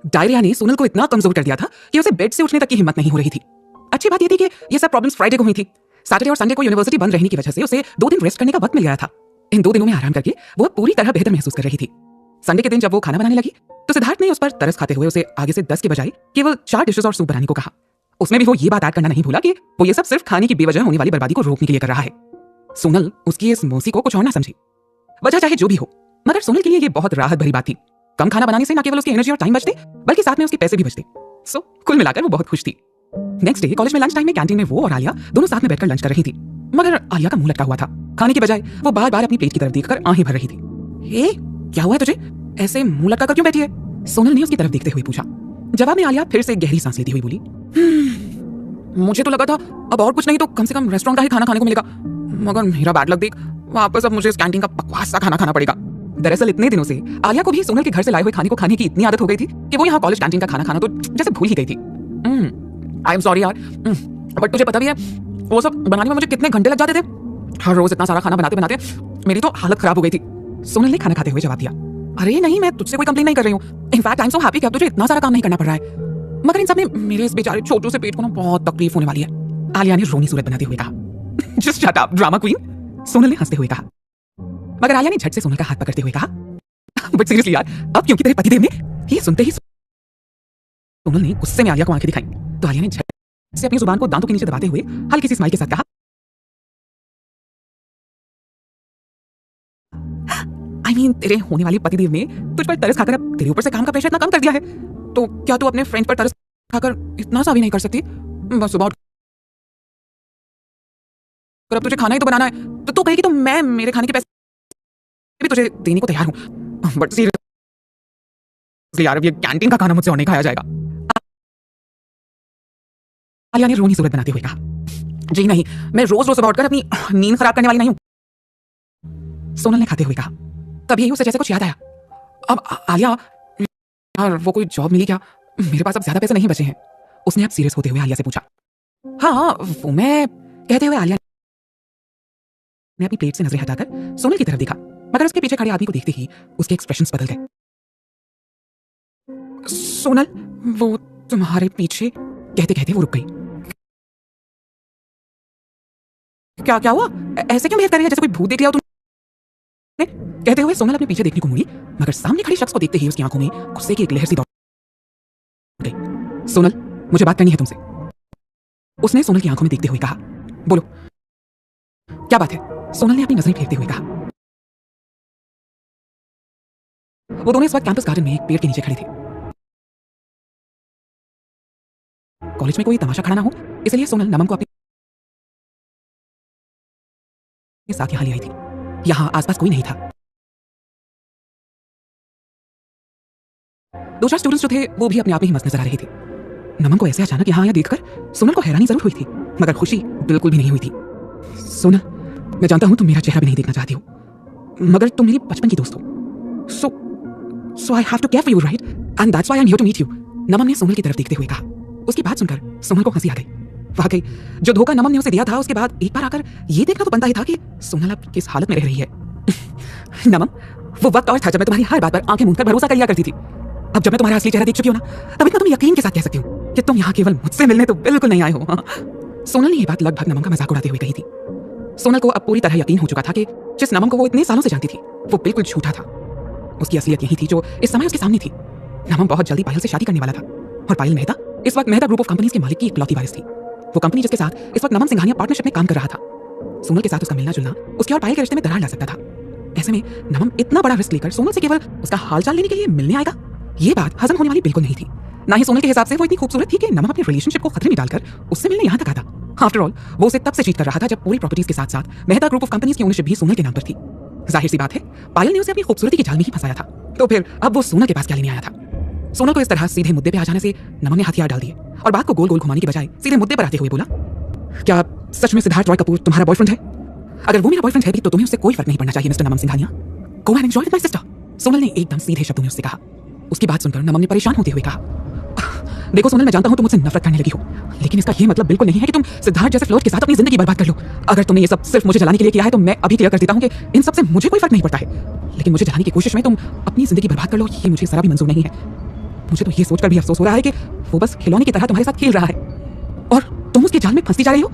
Diarrhoea ने सोनल को इतना कमजोर कर दिया था कि उसे बेड से उठने तक की हिम्मत नहीं हो रही थी। अच्छी बात यह थी कि ये सब प्रॉब्लम्स फ्राइडे को हुई थी। सैटरडे और संडे को यूनिवर्सिटी बंद रहने की वजह से उसे 2 दिन रेस्ट करने का वक्त मिल गया था। इन 2 दिनों में आराम करके वो पूरी तरह बेहतर महसूस कर रही थी। संडे के दिन जब वो खाना बनाने लगी तो सिद्धार्थ ने उस पर तरस खाते हुए उसे आगे से 10 के बजाय केवल 4 डिशेस और सूप बनाने को कहा। उसमें भी वो ये बात ऐड करना नहीं भूला कि वो ये सब सिर्फ खाने की बेवजह होने वाली बर्बादी को रोकने के लिए कर रहा है। सोनल उसकी इस मौसी को कुछ और ना समझी। वजह चाहे जो भी हो, मगर सोनल के लिए ये बहुत राहत भरी बात थी। कम खाना बनाने से न केवल उसकी एनर्जी और टाइम बचते, बल्कि साथ में उसके पैसे भी बचते। सो कुल मिलाकर वो बहुत खुश थी। नेक्स्ट डे कॉलेज में लंच टाइम में कैंटीन में वो और आलिया दोनों साथ में बैठकर लंच कर रही थी। मगर आलिया का मुंह लटका हुआ था। खाने की बजाय वो बार बार अपनी प्लेट की तरफ देखकर आहें भर रही थी। हे, क्या हुआ है तुझे? ऐसे मुंह लटका कर क्यों बैठी है? सोनल ने उसकी तरफ देखते हुए पूछा। जवाब में आलिया फिर से गहरी सांस लेती हुई बोली, मुझे तो लगा था अब और कुछ नहीं तो कम से कम रेस्टोरेंट का ही खाना खाने को मिलेगा, मगर मेरा बैड लक देख वापस अब मुझे इस कैंटीन का बकवास सा खाना खाना पड़ेगा। दरअसल इतने दिनों से आलिया को भी सोनल के घर से लाए हुए खाने को खाने की इतनी आदत हो गई थी कि वो यहाँ कॉलेज कैंटीन का खाना खाना तो जैसे भूल ही गई थी। आई एम सॉरी यार, बट तुझे पता भी है वो सब बनाने में मुझे कितने घंटे लग जाते थे। हर रोज इतना सारा खाना बनाते बनाते मेरी तो हालत खराब हो गई थी। सोनल ने खाना खाते हुए जवाब दिया, अरे नहीं, मैं तुझसे कोई कंप्लेन नहीं कर रही हूँ। In fact I am so happy कि अब तुझे इतना सारा काम नहीं करना पड़ रहा है। मगर इन सब में मेरे इस बेचारे छोटू से पेट को ना बहुत तकलीफ होने वाली है। आलिया ने रोनी सूरत बनाते हुए कहा। Just shut up drama queen, Sonal ने हंसते हुए कहा। मगर आलिया ने झट से सोनल का हाथ पकड़ते हुए कहा, बट सीरियसली यार, अब क्योंकि तेरे पतिदेव ने ये सुनते ही सोनल ने गुस्से में आलिया को आंखें दिखाई तो आलिया ने झट से अपनी जुबान को दांतों के नीचे दबाते हुए हल्की सी स्माइल के साथ कहा, आई मीन तेरे होने वाले पतिदेव ने तुझ पर तरस खाकर अब तेरे ऊपर से काम का प्रेशर इतना कम कर दिया है, तो क्या तू अपने फ्रेंड पर तरस खाकर इतना सा भी नहीं कर सकती? बस सुबह अब तुझे खाना ही तो बनाना है तो तू कहेगी तो मैं मेरे खाने के पैसे भी तुझे देने को तैयार हूं, बट सीरियसली यार, अब ये कैंटीन का खाना मुझसे और नहीं खाया जाएगा। आलिया ने रोनी सूरत बनाते हुए कहा, जी नहीं, मैं रोज रोज सुबह उठकर अपनी नींद खराब करने वाली नहीं हूं। सोनल ने खाते हुए कहा। तभी उसे जैसे कुछ याद आया, अब आलिया यार वो कोई जॉब मिली क्या? मेरे पास अब ज्यादा पैसे नहीं बचे हैं। उसने अब सीरियस होते हुए आलिया से पूछा। हाँ वो मैं, कहते हुए आलिया ने अपनी प्लेट से नजरें हटाकर सोनल की तरफ देखा, मगर उसके पीछे खड़े आदमी को देखते ही उसके एक्सप्रेशंस बदल गए। सोनल, वो तुम्हारे पीछे, कहते कहते वो रुक गई। क्या क्या हुआ? ऐसे क्यों बिहेव कर रही है जैसे कोई भूत देख लिया हो तुमने? कहते हुए सोनल अपने पीछे देखने को मुड़ी, मगर सामने खड़े शख्स को देखते ही उसकी आंखों में गुस्से की एक लहर सी दौड़ गई। सोनल, मुझे बात करनी है तुमसे, उसने सोनल की आंखों में देखते हुए कहा। बोलो, क्या बात है? सोनल ने अपनी नजरें फेरते हुए कहा। वो दोनों इस वक्त कैंपस गार्डन में एक पेड़ के नीचे खड़े थे। कॉलेज में कोई तमाशा खड़ा ना हो इसलिए सोनल नमन को अपने साथ यहां ले आई थी। यहां आसपास कोई नहीं था। 2-4 स्टूडेंट्स जो थे वो भी अपने आप में ही मस्त नजर आ रहे थे। नमन को ऐसे अचानक यहां आया देखकर सोनल को हैरानी जरूर हुई थी, मगर खुशी बिल्कुल भी नहीं हुई थी। सोनल, मैं जानता हूं तुम मेरा चेहरा भी नहीं देखना चाहती हो, मगर तुम मेरी बचपन की दोस्त हो। So I have to care for you, right? And that's why I am here to meet you. Naman ने सोनल की तरफ देखते हुए कहा। उसकी बात सुनकर सोनल को हंसी आ गई। वाकई जो धोखा नमन ने उसे दिया था, उसके बाद एक बार आकर ये देखना तो बनता ही था कि सोनल अब किस हालत में रह रही है। नमन, वो वक्त और था जब मैं तुम्हारी हर बात पर आंखें मूंद कर भरोसा कर लिया करती थी। अब जब मैं तुम्हारा असली चेहरा देख चुकी हूं ना, तब इतना तुम यकीन के साथ कह सकती हूँ कि तुम यहाँ केवल मुझसे मिलने तो बिल्कुल नहीं आए हो। सोनल ने ये बात लगभग नमन का मजाक उड़ाते हुए कही थी। सोनल को अब पूरी तरह यकीन हो चुका था कि जिस नमन को वो इतने सालों से जानती थी वो बिल्कुल झूठा था। उसकी असलियत यही थी जो इस समय उसके सामने थी। नमन बहुत जल्दी पायल से शादी करने वाला था और पायल मेहता इस वक्त मेहता ग्रुप ऑफ कंपनीज के मालिक की इकलौती वारिस थी। वो कंपनी जिसके साथ इस वक्त नमन सिंघानिया पार्टनरशिप में काम कर रहा था। सोनल के साथ उसका मिलना जुलना उसके और पायल के रिश्ते में दरार ला सकता था। ऐसे में नमन इतना बड़ा रिस्क लेकर सोनल से केवल उसका हालचाल लेने के लिए मिलने आएगा, ये बात हजम होने वाली बिल्कुल नहीं थी। ना ही सोनल के हिसाब से वो इतनी खूबसूरत थी कि नमन अपने रिलेशनशिप को खतरे में डालकर उससे मिलने यहाँ तक आता। आफ्टर ऑल वो उसे तब से चीट कर रहा था जब पूरी प्रॉपर्टीज के साथ साथ मेहता ग्रुप ऑफ कंपनीज की ओनरशिप भी सोनल के नाम पर थी। जाहिर सी बात है पायल ने उसे अपनी खूबसूरती के जाल में ही फंसाया था, तो फिर अब वो सोनल के पास क्या लेने आया था? सोनल को इस तरह सीधे मुद्दे पे आ जाने से नमन ने हथियार डाल दिए और बात को गोल गोल घुमाने की बजाय सीधे मुद्दे पर आते हुए बोला, क्या सच में सिद्धार्थ रॉय कपूर तुम्हारा बॉयफ्रेंड है? अगर वो मेरा बॉयफ्रेंड है भी तो तुम्हें उससे कोई फर्क नहीं पड़ना चाहिए mister Naman Singhania. Go and enjoy with my sister, Sonal ने एकदम सीधे शब्दों में उससे कहा। उसकी बात सुनकर नमन ने परेशान होते हुए कहा, देखो सोनल, मैं जानता हूं तुम मुझसे नफरत करने लगी हो, लेकिन इसका ये मतलब बिल्कुल नहीं है कि तुम सिद्धार्थ जैसे फ्लर्ट के साथ अपनी जिंदगी बर्बाद कर लो। अगर तुमने ये सब सिर्फ मुझे जलाने के लिए किया है तो मैं अभी क्लियर कर देता हूं कि इन सब से मुझे कोई फर्क नहीं पड़ता है, लेकिन मुझे जलाने की कोशिश में तुम अपनी जिंदगी बर्बाद कर लो, ये मुझे जरा भी मंजूर नहीं है। मुझे तो ये सोचकर भी अफसोस हो रहा है कि वो बस खिलौने की तरह तुम्हारे साथ खेल रहा है और तुम उसके जाल में फंसती जा रही हो।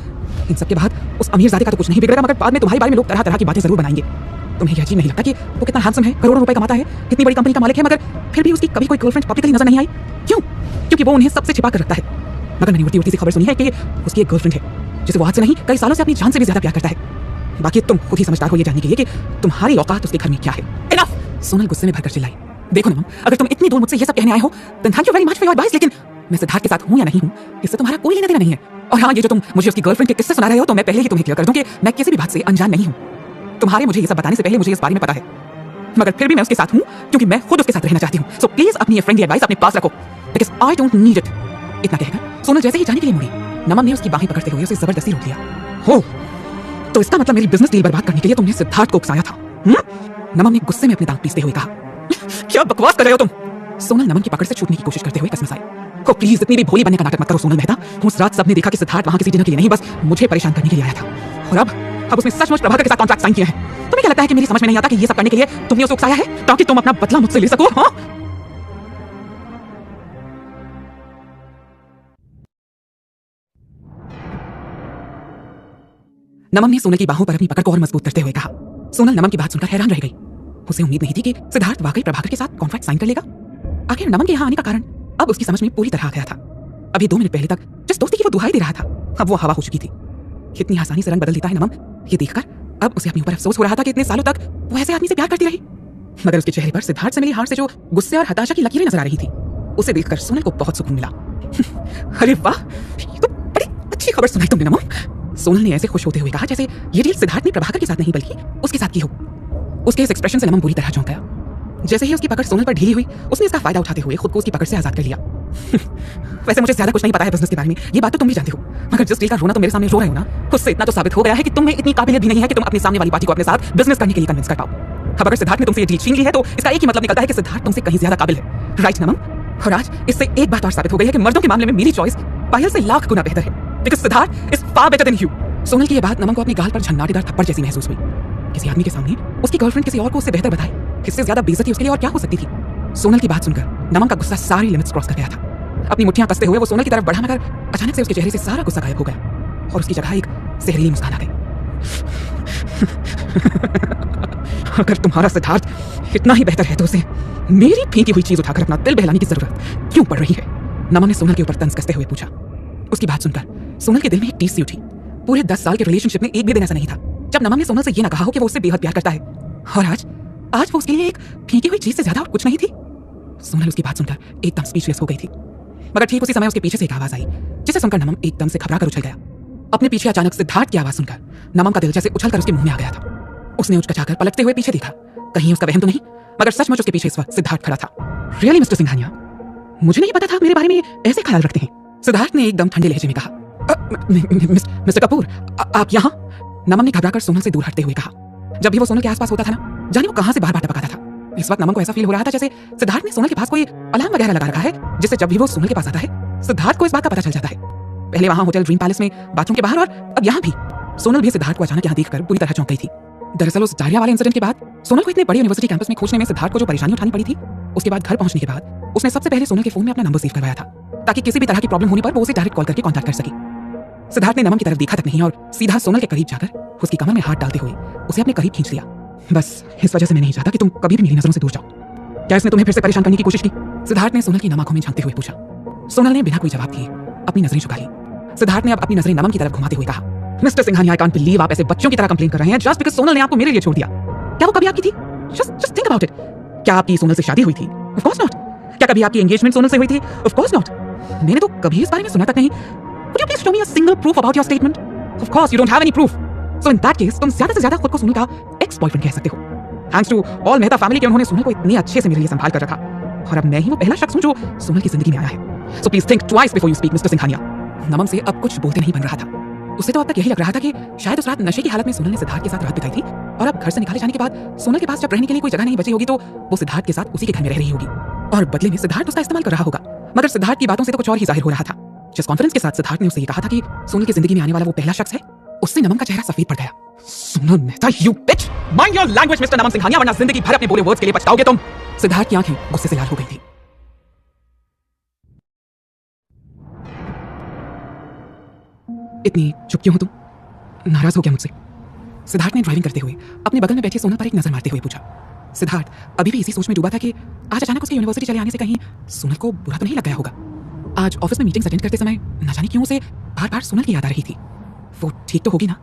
इन सब के बाद उस अमीरजादे का तो कुछ नहीं बिगड़ेगा, मगर बाद में तुम्हारे बारे में लोग तरह तरह की बातें जरूर बनाएंगे। तुम्हें यह अजीब नहीं लगता कि वो कितना हैंडसम है, करोड़ों रुपए कमाता है, कितनी बड़ी कंपनी का मालिक है, मगर फिर भी उसकी कभी कोई गर्लफ्रेंड पब्लिकली नजर नहीं आई? क्यों? क्योंकि वो उन्हें सबसे छिपा कर रखता है। मगर मैंने उड़ती उड़ती सी खबर सुनी है कि उसकी एक गर्लफ्रेंड है जिसे वो आज से नहीं कई सालों से अपनी जान से भी ज्यादा प्यार करता है। बाकी तुम खुद ही समझदार हो ये जानने के लिए कि तुम्हारी औकात उसके घर में क्या है। इनफ! सोनल गुस्से में भरकर चिल्लाई। देखो नमन, अगर तुम इतनी दूर मुझसे ये सब कहने आए हो then thank you very much for your advice, लेकिन मैं सिद्धार्थ के साथ हूं या नहीं हूं इससे तुम्हारा कोई लेना देना नहीं है। और हाँ, ये जो तुम मुझे उसकी गर्लफ्रेंड के किस्से सुना रहे हो तो मैं पहले ही तुम्हें क्लियर कर दूं कि मैं किसी भी बात से अनजान नहीं हूं। तुम्हारे मुझे ये सब बताने से पहले मुझे इस बारे में पता है, मगर फिर भी मैं उसके साथ हूं क्योंकि मैं खुद उसके साथ रहना चाहती हूं। सो प्लीज अपनी ये फ्रेंडली एडवाइस अपने पास रखो because I don't need it. इतना कहकर सोनल जैसे ही जाने के लिए मुड़ी, नमन ने उसकी बाहें पकड़ते हुए उसे जबरदस्ती रोक लिया। हो, तो इसका मतलब मेरी बिजनेस डील बर्बाद करने के लिए तुमने सिद्धार्थ को उकसाया था? नमन ने गुस्से में अपने दांत पीसते हुए कहा। क्या बकवास कर रहे हो तुम? सोनल नमन की पकड़ से छूटने की कोशिश करते हुए कसमसाई। हो प्लीज, इतनी भी भोली बनने का नाटक मत करो सोनल मेहता। उस रात सबने देखा कि सिद्धार्थ वहां किसी डिनर के लिए नहीं, बस मुझे परेशान करने के लिए आया था। और अब उसने सचमुच प्रभाकर के साथ कॉन्ट्रैक्ट साइन किया है। तुम्हें क्या लगता है कि मेरी समझ में नहीं आता कि ये सब करने के लिए तुमने उसे उकसाया है ताकि तुम अपना बदला मुझसे ले सको? हाँ, नमन ने सोनल की बाहों पर अपनी पकड़ को और मजबूत करते हुए कहा। सोनल नमन की बात सुनकर हैरान रह गई। उसे उम्मीद नहीं थी कि सिद्धार्थ वाकई प्रभाकर के साथ कॉन्ट्रैक्ट साइन कर लेगा। आखिर नमन के यहाँ आने का कारण अब उसकी समझ में पूरी तरह आ गया था। अभी 2 मिनट पहले तक जिस दोस्ती की वो दुहाई दे रहा था, अब वो हवा हो चुकी थी। कितनी आसानी से रंग बदल देता है नमन, ये देखकर अब उसे अपने ऊपर अफसोस हो रहा था कि इतने सालों तक वो ऐसे आदमी से प्यार करती रही। मगर उसके चेहरे पर सिद्धार्थ से मिली हार से जो गुस्से और हताशा की लकीरें नजर आ रही थी, उसे देखकर सोनल को बहुत सुकून मिला। अरे वाह, ये तो बड़ी अच्छी खबर सुनाई तुमने नमन। सोनल ने ऐसे खुश होते हुए कहा जैसे ये डील सिद्धार्थ ने प्रभाकर के साथ नहीं बल्कि उसके साथ की हो। उसके इस एक्सप्रेशन से नमन बुरी तरह चौंक गया। जैसे ही उसकी पकड़ सोनल पर ढीली हुई, उसने इसका फायदा उठाते हुए खुद को उसकी पकड़ से आजाद कर लिया। वैसे मुझे ज्यादा कुछ नहीं पता है बिजनेस के बारे में, ये बात तो तुम भी जानते हो, मगर जिस डील का रोना तुम मेरे सामने रो रहे हो ना, उससे इतना तो साबित हो गया है कि तुम में इतनी काबिलियत भी नहीं है कि तुम अपने सामने वाली पार्टी को अपने साथ बिजनेस करने के लिए कन्विंस कर पाओ। अब अगर सिद्धार्थ ने तुमसे ये डील छीन ली है तो इसका एक ही मतलब निकलता है कि सिद्धार्थ तुमसे कहीं ज्यादा काबिल है। राइट नमन? और आज इससे एक बात और साबित हो गई है कि मर्दों के मामले में मेरी चॉइस पायल से लाख गुना बेहतर है, because Siddharth is far better than you. Sonal की ये बात नमन को अपनी गाल पर झन्नाटेदार थप्पड़ जैसी महसूस हुई। किसी आदमी के सामने उसकी गर्लफ्रेंड किसी और को उससे बेहतर बताए, इससे ज्यादा बेइज्जती उसके लिए और क्या हो सकती थी? सोनल की बात सुनकर नमन का गुस्सा सारी लिमिट्स क्रॉस कर गया था। अपनी मुट्ठियां कसते हुए वो सोनल की तरफ बढ़ा, मगर अचानक से उसके चेहरे से सारा गुस्सा गायब हो गया और उसकी जगह एक जहरीली मुस्कान आ गई। अगर तुम्हारा सिद्धार्थ इतना ही बेहतर है तो उसे मेरी फेंकी हुई चीज उठाकर अपना दिल बहलाने की जरूरत क्यों पड़ रही है? नमन ने सोनल के ऊपर तंज कसते हुए पूछा। उसकी बात सुनकर सोनल के दिल में एक टीस सी उठी। पूरे 10 साल के रिलेशनशिप में एक भी दिन ऐसा नहीं था जब नमन ने सोनल से ये ना कहा हो कि वो उससे बेहद प्यार करता है, और आज वो उसके लिए एक फेंकी हुई चीज से ज्यादा और कुछ नहीं थी। सोनल उसकी बात सुनकर एकदम स्पीचलेस हो गई थी, मगर ठीक उसी समय उसके पीछे से एक आवाज आई जिसे सुनकर नमन एकदम से घबरा कर उछल गया। अपने पीछे अचानक सिद्धार्थ की आवाज सुनकर नमन का दिल जैसे उछलकर उसके मुंह में आ गया था। उसने उचकचाकर पलटते हुए पीछे देखा, कहीं उसका वहम तो नहीं, मगर सचमुच उसके पीछे इस वक्त सिद्धार्थ खड़ा था। रियली मिस्टर सिंघानिया, मुझे नहीं पता था मेरे बारे में ऐसे ख्याल रखते हैं, सिद्धार्थ ने एकदम ठंडे लहजे में कहा। मिस्टर कपूर, आप यहाँ? नमन ने घबराकर सोनल से दूर हटते हुए कहा। जब भी वो सोनल के आसपास होता था ना, जाने वो कहां से बार बार टपकाता था। इस वक्त नमन को ऐसा फील हो रहा था जैसे सिद्धार्थ ने सोनल के पास कोई अलार्म वगैरह लगा रखा है, जिससे जब भी वो सोनल के पास आता है सिद्धार्थ को इस बात का पता चल जाता है। पहले वहां होटल ड्रीम पैलेस में बाथरूम के बाहर, और अब यहाँ भी। सोनल भी सिद्धार्थ को अचानक यहाँ देखकर पूरी तरह चौंक गई थी। दरअसल उस डायरिया वाले इंसिडेंट के बाद सोनल को इतने बड़े यूनिवर्सिटी कैंपस में खोजने में सिद्धार्थ को जो परेशानी उठानी पड़ी थी, उसके बाद घर पहुंचने के बाद उसने सबसे पहले सोनल के फोन में अपना नंबर सेव करवाया था, ताकि किसी भी तरह की प्रॉब्लम होने पर वो उसे डायरेक्ट कॉल करके कॉन्टैक्ट कर सके। सिद्धार्थ ने नमन की तरफ देखा तक नहीं और सीधा सोनल के करीब जाकर उसकी कमर में हाथ डालते हुए उसे अपने करीब खींच लिया। बस इस वजह से मैं नहीं चाहता कि तुम कभी भी मेरी नजरों से दूर जाओ। क्या इसने तुम्हें फिर से परेशान करने की कोशिश की? सिद्धार्थ ने सोनल की नम आंखों में झांकते हुए पूछा। सोनल ने बिना कोई जवाब दिए अपनी नजरें झुका ली। सिद्धार्थ ने अब अपनी नजरें नमन की तरफ घुमाते हुए कहा, mister Singhania, I can't believe आप ऐसे बच्चों की तरह कंप्लेन कर रहे हैं जस्ट बिकॉज़ सोनल ने आपको मेरे लिए छोड़ दिया। क्या वो कभी आपकी थी? Just think about it. क्या आपकी सोनल से शादी हुई थी? Of course not. क्या कभी आपकी एंगेजमेंट सोनल से हुई थी? Of course not. मैंने तो कभी इस बारे में सुना तक नहीं। Would you please show me a single proof about your statement? Of course you don't have any proof. So in that case, तुम ज्यादा से ज्यादा खुद को सोनल का एक्स बॉयफ्रेंड कह सकते हो। Thanks to all Mehta family के उन्होंने सोनल को इतने अच्छे से मेरे लिए संभाल कर रखा, और अब मैं ही वो पहला शख्स हूँ जो सोनल की जिंदगी में आया है। So please think twice before you speak, Mr. Singhania. नमन से अब कुछ बोलते नहीं बन रहा था। उसे तो अब तक यही लग रहा था कि शायद उस रात नशे की हालत में सोनल ने सिद्धार्थ के साथ रात बिताई थी, और अब घर से निकाले जाने के बाद सोनल के पास जब रहने के लिए कोई जगह नहीं बची होगी तो वो सिद्धार्थ के साथ उसी के घर में रह रही होगी, और बदले में सिद्धार्थ उसका इस्तेमाल कर रहा होगा। मगर सिद्धार्थ की बातों से तो कुछ और ही जाहिर हो रहा था। जिस कॉन्फिडेंस के साथ सिद्धार्थ ने उसे ये कहा था कि सोनल की जिंदगी में आने वाला वो पहला शख्स है, उससे नमन का चेहरा सफेद पड़ गया। Sonal Mehta, you bitch! Mind your language mister Naman Singhania, वरना जिंदगी भर अपने बोले वर्ड्स के लिए पछताओगे तुम। सिद्धार्थ की आंखें गुस्से से लाल हो गई थी। इतनी चुप क्यों हो तुम? नाराज हो क्या मुझसे? सिद्धार्थ ने ड्राइविंग करते हुए अपने बगल में बैठे सोनल पर एक नजर मारते हुए पूछा। सिद्धार्थ अभी भी इसी सोच में डूबा था कि आज अचानक उसके यूनिवर्सिटी चले आने से कहीं सोनल को बुरा तो नहीं लग गया होगा। आज ऑफिस में मीटिंग्स अटेंड करते समय न जाने क्यों उसे बार बार सोनल की याद आ रही थी। वो ठीक तो होगी ना?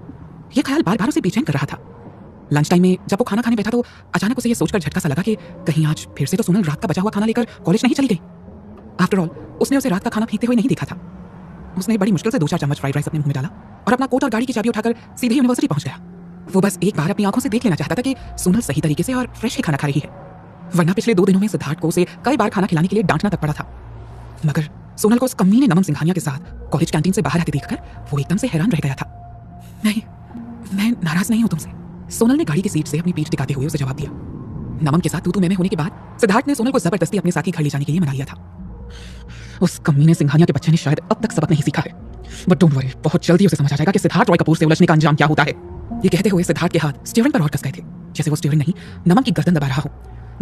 ये ख्याल बार बार उसे बेचैन कर रहा था। लंच टाइम में जब वो खाना खाने बैठा तो अचानक उसे ये सोचकर झटका सा लगा कि कहीं आज फिर से तो सोनल रात का बचा हुआ खाना लेकर कॉलेज नहीं चली गई। आफ्टर ऑल उसने उसे रात का खाना फेंकते हुए नहीं देखा था। उसने बड़ी मुश्किल से 2-4 चम्मच फ्राइड राइस अपने मुंह में डाला और अपना कोट और गाड़ी की चाबी उठाकर सीधे यूनिवर्सिटी पहुंच गया। वो बस एक बार अपनी आंखों से देख लेना चाहता था कि सोनल सही तरीके से और फ्रेश ही खाना खा रही है, वरना पिछले 2 दिनों में सिद्धार्थ को उसे कई बार खाना खिलाने के लिए डांटना तक पड़ा था। मगर सोनल को उस कमीने नमन सिंघानिया के साथ कॉलेज कैंटीन से बाहर आते देखकर वो एकदम से हैरान रह गया था। नहीं, मैं नाराज नहीं हूं तुमसे, सोनल ने गाड़ी की सीट से अपनी पीठ टिकाते हुए उसे जवाब दिया। नमन के साथ तू मैं होने के बाद सिद्धार्थ ने सोनल को जबरदस्ती अपने साथ ही घर ले जाने के लिए मना लिया था। उस कमीने सिंघानिया के बच्चे ने शायद अब तक सबक नहीं सीखा है, बट डोंट वरी, बहुत जल्दी उसे समझ आ जाएगा कि सिद्धार्थ रॉय कपूर से उलझने का अंजाम क्या होता है। ये कहते हुए सिद्धार्थ के हाथ स्टीयरिंग पर और कस गए थे, जैसे वो स्टीयरिंग नहीं नमन की गर्दन दबा रहा हो।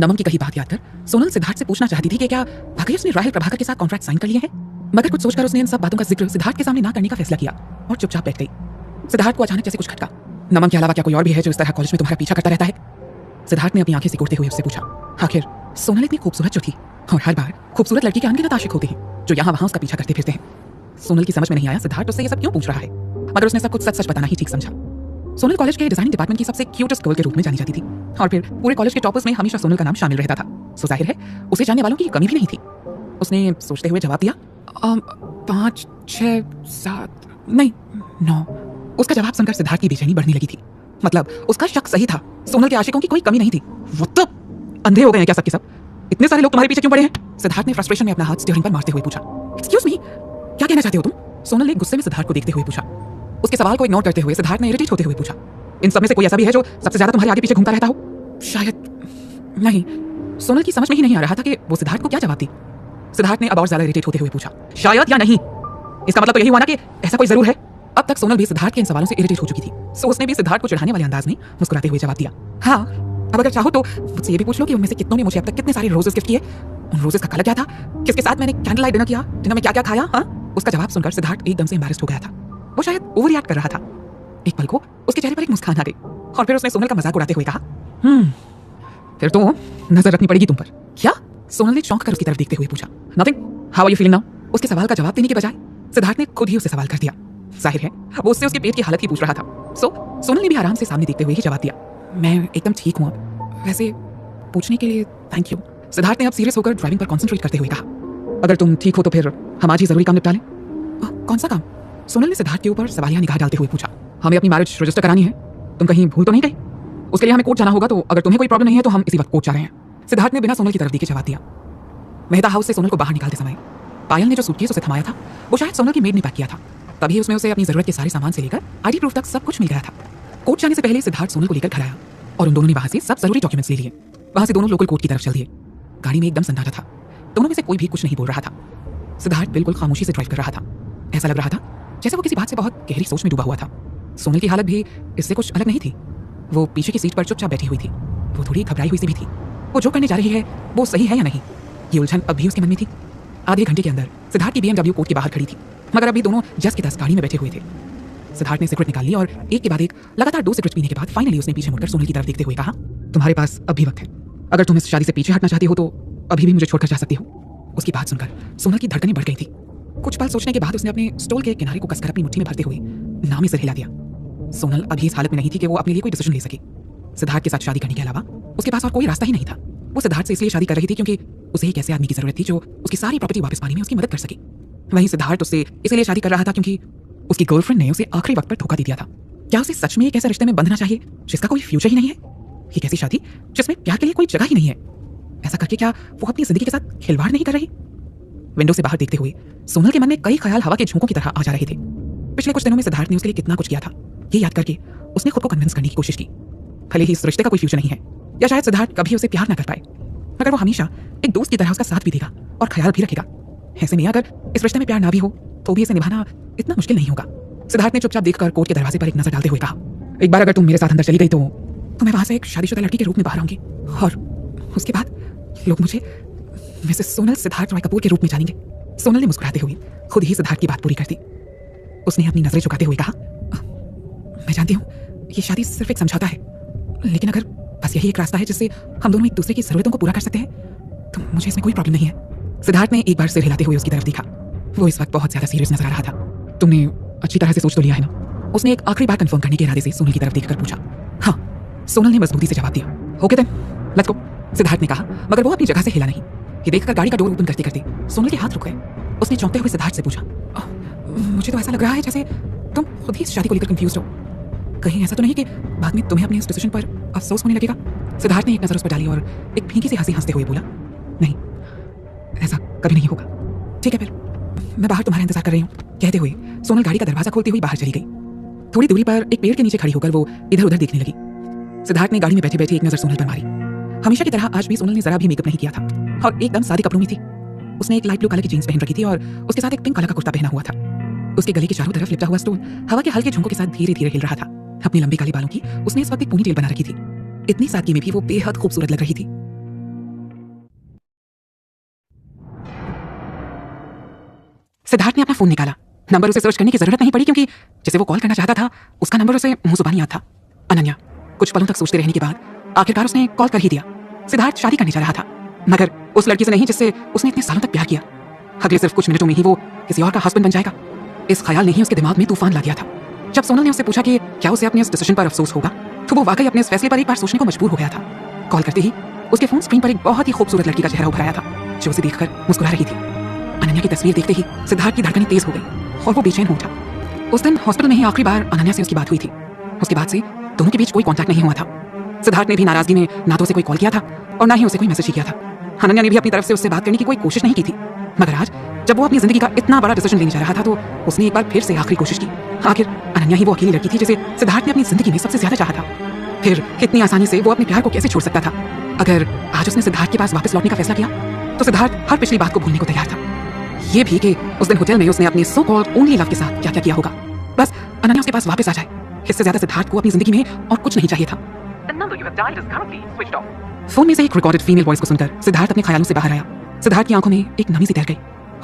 नमन की कही बात याद कर सोनल सिद्धार्थ से पूछना चाहती थी कि क्या वाकई उसने राहुल प्रभाकर के साथ कॉन्ट्रैक्ट साइन कर लिए हैं, मगर कुछ सोचकर उसने इन सब बातों का जिक्र सिद्धार्थ के सामने ना करने का फैसला किया और चुपचाप बैठ गई। सिद्धार्थ को अचानक जैसे कुछ खटका। नमन के अलावा क्या कोई और भी है जो इस तरह कॉलेज में तुम्हारा पीछा करता रहता है? सिद्धार्थ ने अपनी आंखें सिकोड़ते हुए उससे पूछा। आखिर सोनल इतनी खूबसूरत जो थी, और हर बार खूबसूरत लड़की के अनगिनत आशिक होते हैं जो यहाँ वहाँ उसका पीछा करते फिरते हैं। सोनल की समझ में नहीं आया सिद्धार्थ उससे ये सब क्यों पूछ रहा है, मगर उसने सब कुछ सच सच बताना ही ठीक समझा। सोनल कॉलेज के डिजाइनिंग डिपार्टमेंट की सबसे क्यूटेस्ट गर्ल के रूप में जानी जाती थी और फिर पूरे कॉलेज के टॉपर्स में हमेशा सोनल का नाम शामिल रहता था। सो जाहिर है उसे जानने वालों की कमी भी नहीं थी। उसने सोचते हुए जवाब दिया, 5, 6, 7 नहीं 9। उसका जवाब सुनकर सिद्धार्थ की बेचैनी बढ़ने लगी थी। मतलब उसका शक सही था, सोनल के आशिकों की कोई कमी नहीं थी। वो तो अंधे हो गए हैं क्या सबके सब? इतने सारे लोग तुम्हारे पीछे क्यों पड़े हैं? सिद्धार्थ ने फ्रस्ट्रेशन में अपना हाथ स्टीयरिंग पर मारते हुए पूछा। एक्सक्यूज मी, क्या कहना चाहते हो तुम? सोनल ने गुस्से में सिद्धार्थ को देखते हुए पूछा। उसके सवाल को इग्नोर करते हुए सिद्धार्थ ने इरिटेट होते हुए पूछा, इन सब में से कोई ऐसा भी है जो सबसे ज्यादा तुम्हारे आगे पीछे घूमता रहता हो? शायद नहीं। सोनल की समझ में ही नहीं आ रहा था कि वो सिद्धार्थ को क्या जवाब दी। सिद्धार्थ ने अब और ज्यादा इरिटेट होते हुए पूछा, शायद या नहीं? इसका मतलब तो यही हुआ ना कि ऐसा कोई जरूर है। अब तक सोनल भी सिद्धार्थ के इन सवालों से इरिटेट हो चुकी थी, सो उसने भी सिद्धार्थ को चिढ़ाने वाले अंदाज में मुस्कुराते हुए जवाब दिया, हाँ, अब अगर चाहो तो मुझसे ये भी पूछ लो कि उनमें से कितनों ने मुझे अब तक कितने सारे रोजेस गिफ्ट किए, उन रोजेस का कलर क्या था, किसके साथ मैंने कैंडल लाइट डिनर किया, डिनर में क्या क्या खाया। हाँ, उसका जवाब सुनकर सिद्धार्थ एकदम से एम्बैरेस्ड हो गया था। वो शायद ओवर रिएक्ट कर रहा था। एक पल को उसके चेहरे पर एक मुस्कान आ गई और फिर उसने सोनल का मजाक उड़ाते हुए कहा, फिर तो नजर रखनी पड़ेगी तुम पर। क्या? सोनल ने चौंक कर उसकी तरफ देखते हुए पूछा। Nothing, how are you feeling now? उसके सवाल का जवाब देने के बजाय सिद्धार्थ ने खुद ही उसे सवाल कर दिया। जाहिर है वो उससे उसके पेट की हालत ही पूछ रहा था। सो सोनल ने भी आराम से सामने देखते हुए ही जवाब दिया, मैं एकदम ठीक हूँ। अब वैसे पूछने के लिए थैंक यू। सिद्धार्थ ने अब सीरियस होकर ड्राइविंग पर कॉन्सेंट्रेट करते हुए कहा, अगर तुम ठीक हो तो फिर हम आज ही जरूरी काम निपटा लें। कौन सा काम? सोनल ने सिद्धार्थ के ऊपर सवालिया निगाह डालते हुए पूछा। हमें अपनी मैरिज रजिस्टर करानी है, तुम कहीं भूल तो नहीं गई? उसके लिए हमें कोर्ट जाना होगा, तो अगर तुम्हें कोई प्रॉब्लम नहीं है तो हम इसी वक्त कोर्ट जा रहे हैं। सिद्धार्थ ने बिना सोनल की तरफ देखे जवाब दिया। मेहता हाउस से सोनल को बाहर निकालते समय पायल ने जो सूटकेस उसे थमाया था वो शायद सोनल की मेड ने पैक किया था, तभी उसमें उसे अपनी जरूरत के सारे सामान से लेकर आईडी प्रूफ तक सब कुछ मिल गया था। कोर्ट जाने से पहले सिद्धार्थ सोनल को लेकर घर आया और उन दोनों ने वहां से सब जरूरी डॉक्यूमेंट्स ले लिए। वहां से दोनों लोकल कोर्ट की तरफ चल दिए। गाड़ी में एकदम सन्नाटा था, दोनों में से कोई भी कुछ नहीं बोल रहा था। सिद्धार्थ बिल्कुल खामोशी से ड्राइव कर रहा था। ऐसा लग रहा था जैसे वो किसी बात से बहुत गहरी सोच में डूबा हुआ था। सोनल की हालत भी इससे कुछ अलग नहीं थी। वो पीछे की सीट पर चुपचाप बैठी हुई थी। वो थोड़ी घबराई हुई सी भी थी। वो जो करने जा रही है वो सही है या नहीं, ये उलझन अब भी उसके मन में थी। आधे घंटे के अंदर सिद्धार्थ की BMW कोर्ट के बाहर खड़ी थी, मगर अभी दोनों जस के 10 गाड़ी में बैठे हुए थे। सिद्धार्थ ने सिगरेट निकाल ली और एक के बाद एक लगातार 2 सिगरेट पीने के बाद फाइनली उसने पीछे मुड़कर सोनल की तरफ देखते हुए कहा, तुम्हारे पास अब भी वक्त है। अगर तुम इस शादी से पीछे हटना चाहती हो तो अभी भी मुझे छोड़कर जा सकती हो। उसकी बात सुनकर सोनल की धड़कनें बढ़ गई थी। कुछ पल सोचने के बाद उसने अपने स्टोल के किनारे को कसकर अपनी मुट्ठी में भरते हुए नामी सिर हिला दिया। सोनल अभी इस हालत में नहीं थी कि वो अपने लिए कोई डिसीजन ले सके। सिद्धार्थ के साथ शादी करने के अलावा उसके पास और कोई रास्ता ही नहीं था। वो सिद्धार्थ से इसलिए शादी कर रही थी क्योंकि उसे एक ऐसे आदमी की जरूरत थी जो उसकी सारी प्रॉपर्टी वापस पाने में उसकी मदद कर सके। वहीं सिद्धार्थ उससे इसलिए शादी कर रहा था क्योंकि उसकी गर्लफ्रेंड ने उसे आखिरी वक्त पर धोखा दे दिया था। क्या उसे सच में एक ऐसे रिश्ते में बंधना चाहिए जिसका कोई फ्यूचर ही नहीं है? ये कैसी शादी जिसमें प्यार के लिए कोई जगह ही नहीं है? ऐसा करके क्या वो अपनी जिंदगी के साथ खिलवाड़ नहीं कर रही? विंडो से बाहर देखते हुए सोनल के मन में कई ख्याल हवा के झोंकों की तरह आ जा रहे थे। पिछले कुछ दिनों में सिद्धार्थ ने उसके लिए कितना कुछ किया था, ये याद करके उसने खुद को कन्विंस करने की कोशिश की। भले ही इस रिश्ते का कोई फ्यूचर नहीं है, या शायद सिद्धार्थ कभी उसे प्यार ना कर पाए, मगर वो हमेशा एक दोस्त की तरह उसका साथ भी देगा और ख्याल भी रखेगा। ऐसे में अगर इस रिश्ते में प्यार ना भी हो तो भी इसे निभाना इतना मुश्किल नहीं होगा। सिद्धार्थ ने चुपचाप देखकर कोर्ट के दरवाजे पर एक नजर डालते हुए कहा, एक बार अगर तुम मेरे साथ अंदर चली गई तो मैं वहां से एक शादीशुदा लड़की के रूप में बाहर आऊंगी और उसके बाद लोग मुझे मिसेस सोनल सिद्धार्थ रॉय कपूर के रूप में जानेंगे। सोनल ने मुस्कुराते हुए खुद ही सिद्धार्थ की बात पूरी कर दी। उसने अपनी नजरें झुकाते हुए कहा, मैं जानती हूँ ये शादी सिर्फ एक समझौता है, लेकिन अगर बस यही एक रास्ता है जिससे हम दोनों एक दूसरे की जरूरतों को पूरा कर सकते हैं तो मुझे इसमें कोई प्रॉब्लम नहीं है। सिद्धार्थ ने एक बार सिर हिलाते हुए उसकी तरफ देखा। वो इस वक्त बहुत ज्यादा सीरियस नजर आ रहा था। तुमने अच्छी तरह से सोच तो लिया है ना? उसने एक आखिरी बार कंफर्म करने के इरादे से सोनल की तरफ देखकर पूछा। हाँ, सोनल ने मजबूती से जवाब दिया। Okay then, let's go, Siddharth ने कहा, मगर वो अपनी जगह से हिला नहीं। ये देखकर गाड़ी का डोर ओपन करते करते सोनल के हाथ रुक गए। उसने चौंकते हुए सिद्धार्थ से पूछा, मुझे तो ऐसा लग रहा है जैसे तुम खुद ही इस शादी को लेकर कंफ्यूज हो। कहीं ऐसा तो नहीं कि बाद में तुम्हें अपने इस डिसीजन पर अफसोस होने लगेगा? सिद्धार्थ ने एक नजर उस पर डाली और एक फीकी सी हंसी हंसते हुए बोला, नहीं, ऐसा कभी नहीं होगा। ठीक है फिर, मैं बाहर तुम्हारा इंतजार कर रही हूँ, कहते हुए सोनल गाड़ी का दरवाजा खोलती हुई बाहर चली गई। थोड़ी दूरी पर एक पेड़ के नीचे खड़ी होकर वो इधर उधर देखने लगी। सिद्धार्थ ने गाड़ी में बैठे बैठे एक नजर सोनल पर मारी। हमेशा की तरह आज भी सोनल ने जरा भी मेकअप नहीं किया था और एकदम सादे कपड़ों में थी। उसने एक लाइट ब्लू कलर की जींस पहन रखी थी और उसके साथ एक पिंक कलर का कुर्ता पहना हुआ था। उसके गले के चारों तरफ लिपटा हुआ स्टोन हवा के हल्के झोंकों के साथ धीरे धीरे हिल रहा था। अपने लंबे काले बालों की उसने इस वक्त एक पोनीटेल बना रखी थी। इतनी सादगी में भी वो बेहद खूबसूरत लग रही थी। सिद्धार्थ ने अपना फोन निकाला। नंबर उसे सर्च करने की जरूरत नहीं पड़ी क्योंकि जिसे वो कॉल करना चाहता था उसका नंबर उसे मुंह जुबानी याद था, अनन्या। कुछ पलों तक सोचते रहने के बाद आखिरकार उसने कॉल कर ही दिया। सिद्धार्थ शादी करने जा रहा था, मगर उस लड़की से नहीं जिससे उसने इतने सालों तक प्यार किया। अगले सिर्फ कुछ मिनटों में ही वो किसी और का हस्बैंड बन जाएगा। इस ख्याल ने ही उसके दिमाग में तूफान ला दिया था। जब सोनल ने उससे पूछा कि क्या उसे अपने इस डिसीजन पर अफसोस होगा, तो वो वाकई अपने इस फैसले पर एक बार सोचने को मजबूर हो गया था। कॉल करते ही उसके फोन स्क्रीन पर एक बहुत ही खूबसूरत लड़की का चेहरा उभर आया था जो उसे देखकर मुस्कुरा रही थी। अनन्या की तस्वीर देखते ही सिद्धार्थ की धड़कनें तेज हो गई और वो बेचैन हो उठा। उस दिन हॉस्पिटल में ही आखिरी बार अनन्या से उसकी बात हुई थी। उसके बाद से दोनों के बीच कोई कांटेक्ट नहीं हुआ था। सिद्धार्थ ने भी नाराजगी में ना तो उसे कोई कॉल किया था और ना ही उसे कोई मैसेज ही किया था। अनन्या ने भी अपनी तरफ से उससे बात करने की कोई कोशिश नहीं की थी। मगर आज जब वो अपनी जिंदगी का इतना बड़ा डिसीजन लेने जा रहा था तो उसने एक बार फिर से आखिरी कोशिश की। आखिर अनन्या ही वो अकेली लड़की थी जिसे सिद्धार्थ ने अपनी जिंदगी में सबसे ज्यादा चाहा था। फिर इतनी आसानी से वो अपने प्यार को कैसे छोड़ सकता था? अगर आज उसने सिद्धार्थ के पास वापस लौटने का फैसला किया तो सिद्धार्थ हर पिछली बात को भूलने को तैयार था। ये भी कि उस दिन होटल में उसने अपने सो कॉल्ड ओनली लव के साथ क्या क्या किया होगा। बस अनन्या उसके पास वापस आ जाए, इससे ज्यादा सिद्धार्थ को अपनी जिंदगी में और कुछ नहीं चाहिए था। फोन में से एक रिकॉर्डेड फीमेल वॉइस को सुनकर सिद्धार्थ अपने ख्यालों से बाहर आया। सिद्धार्थ की आंखों में एक नमी सी तैर गई।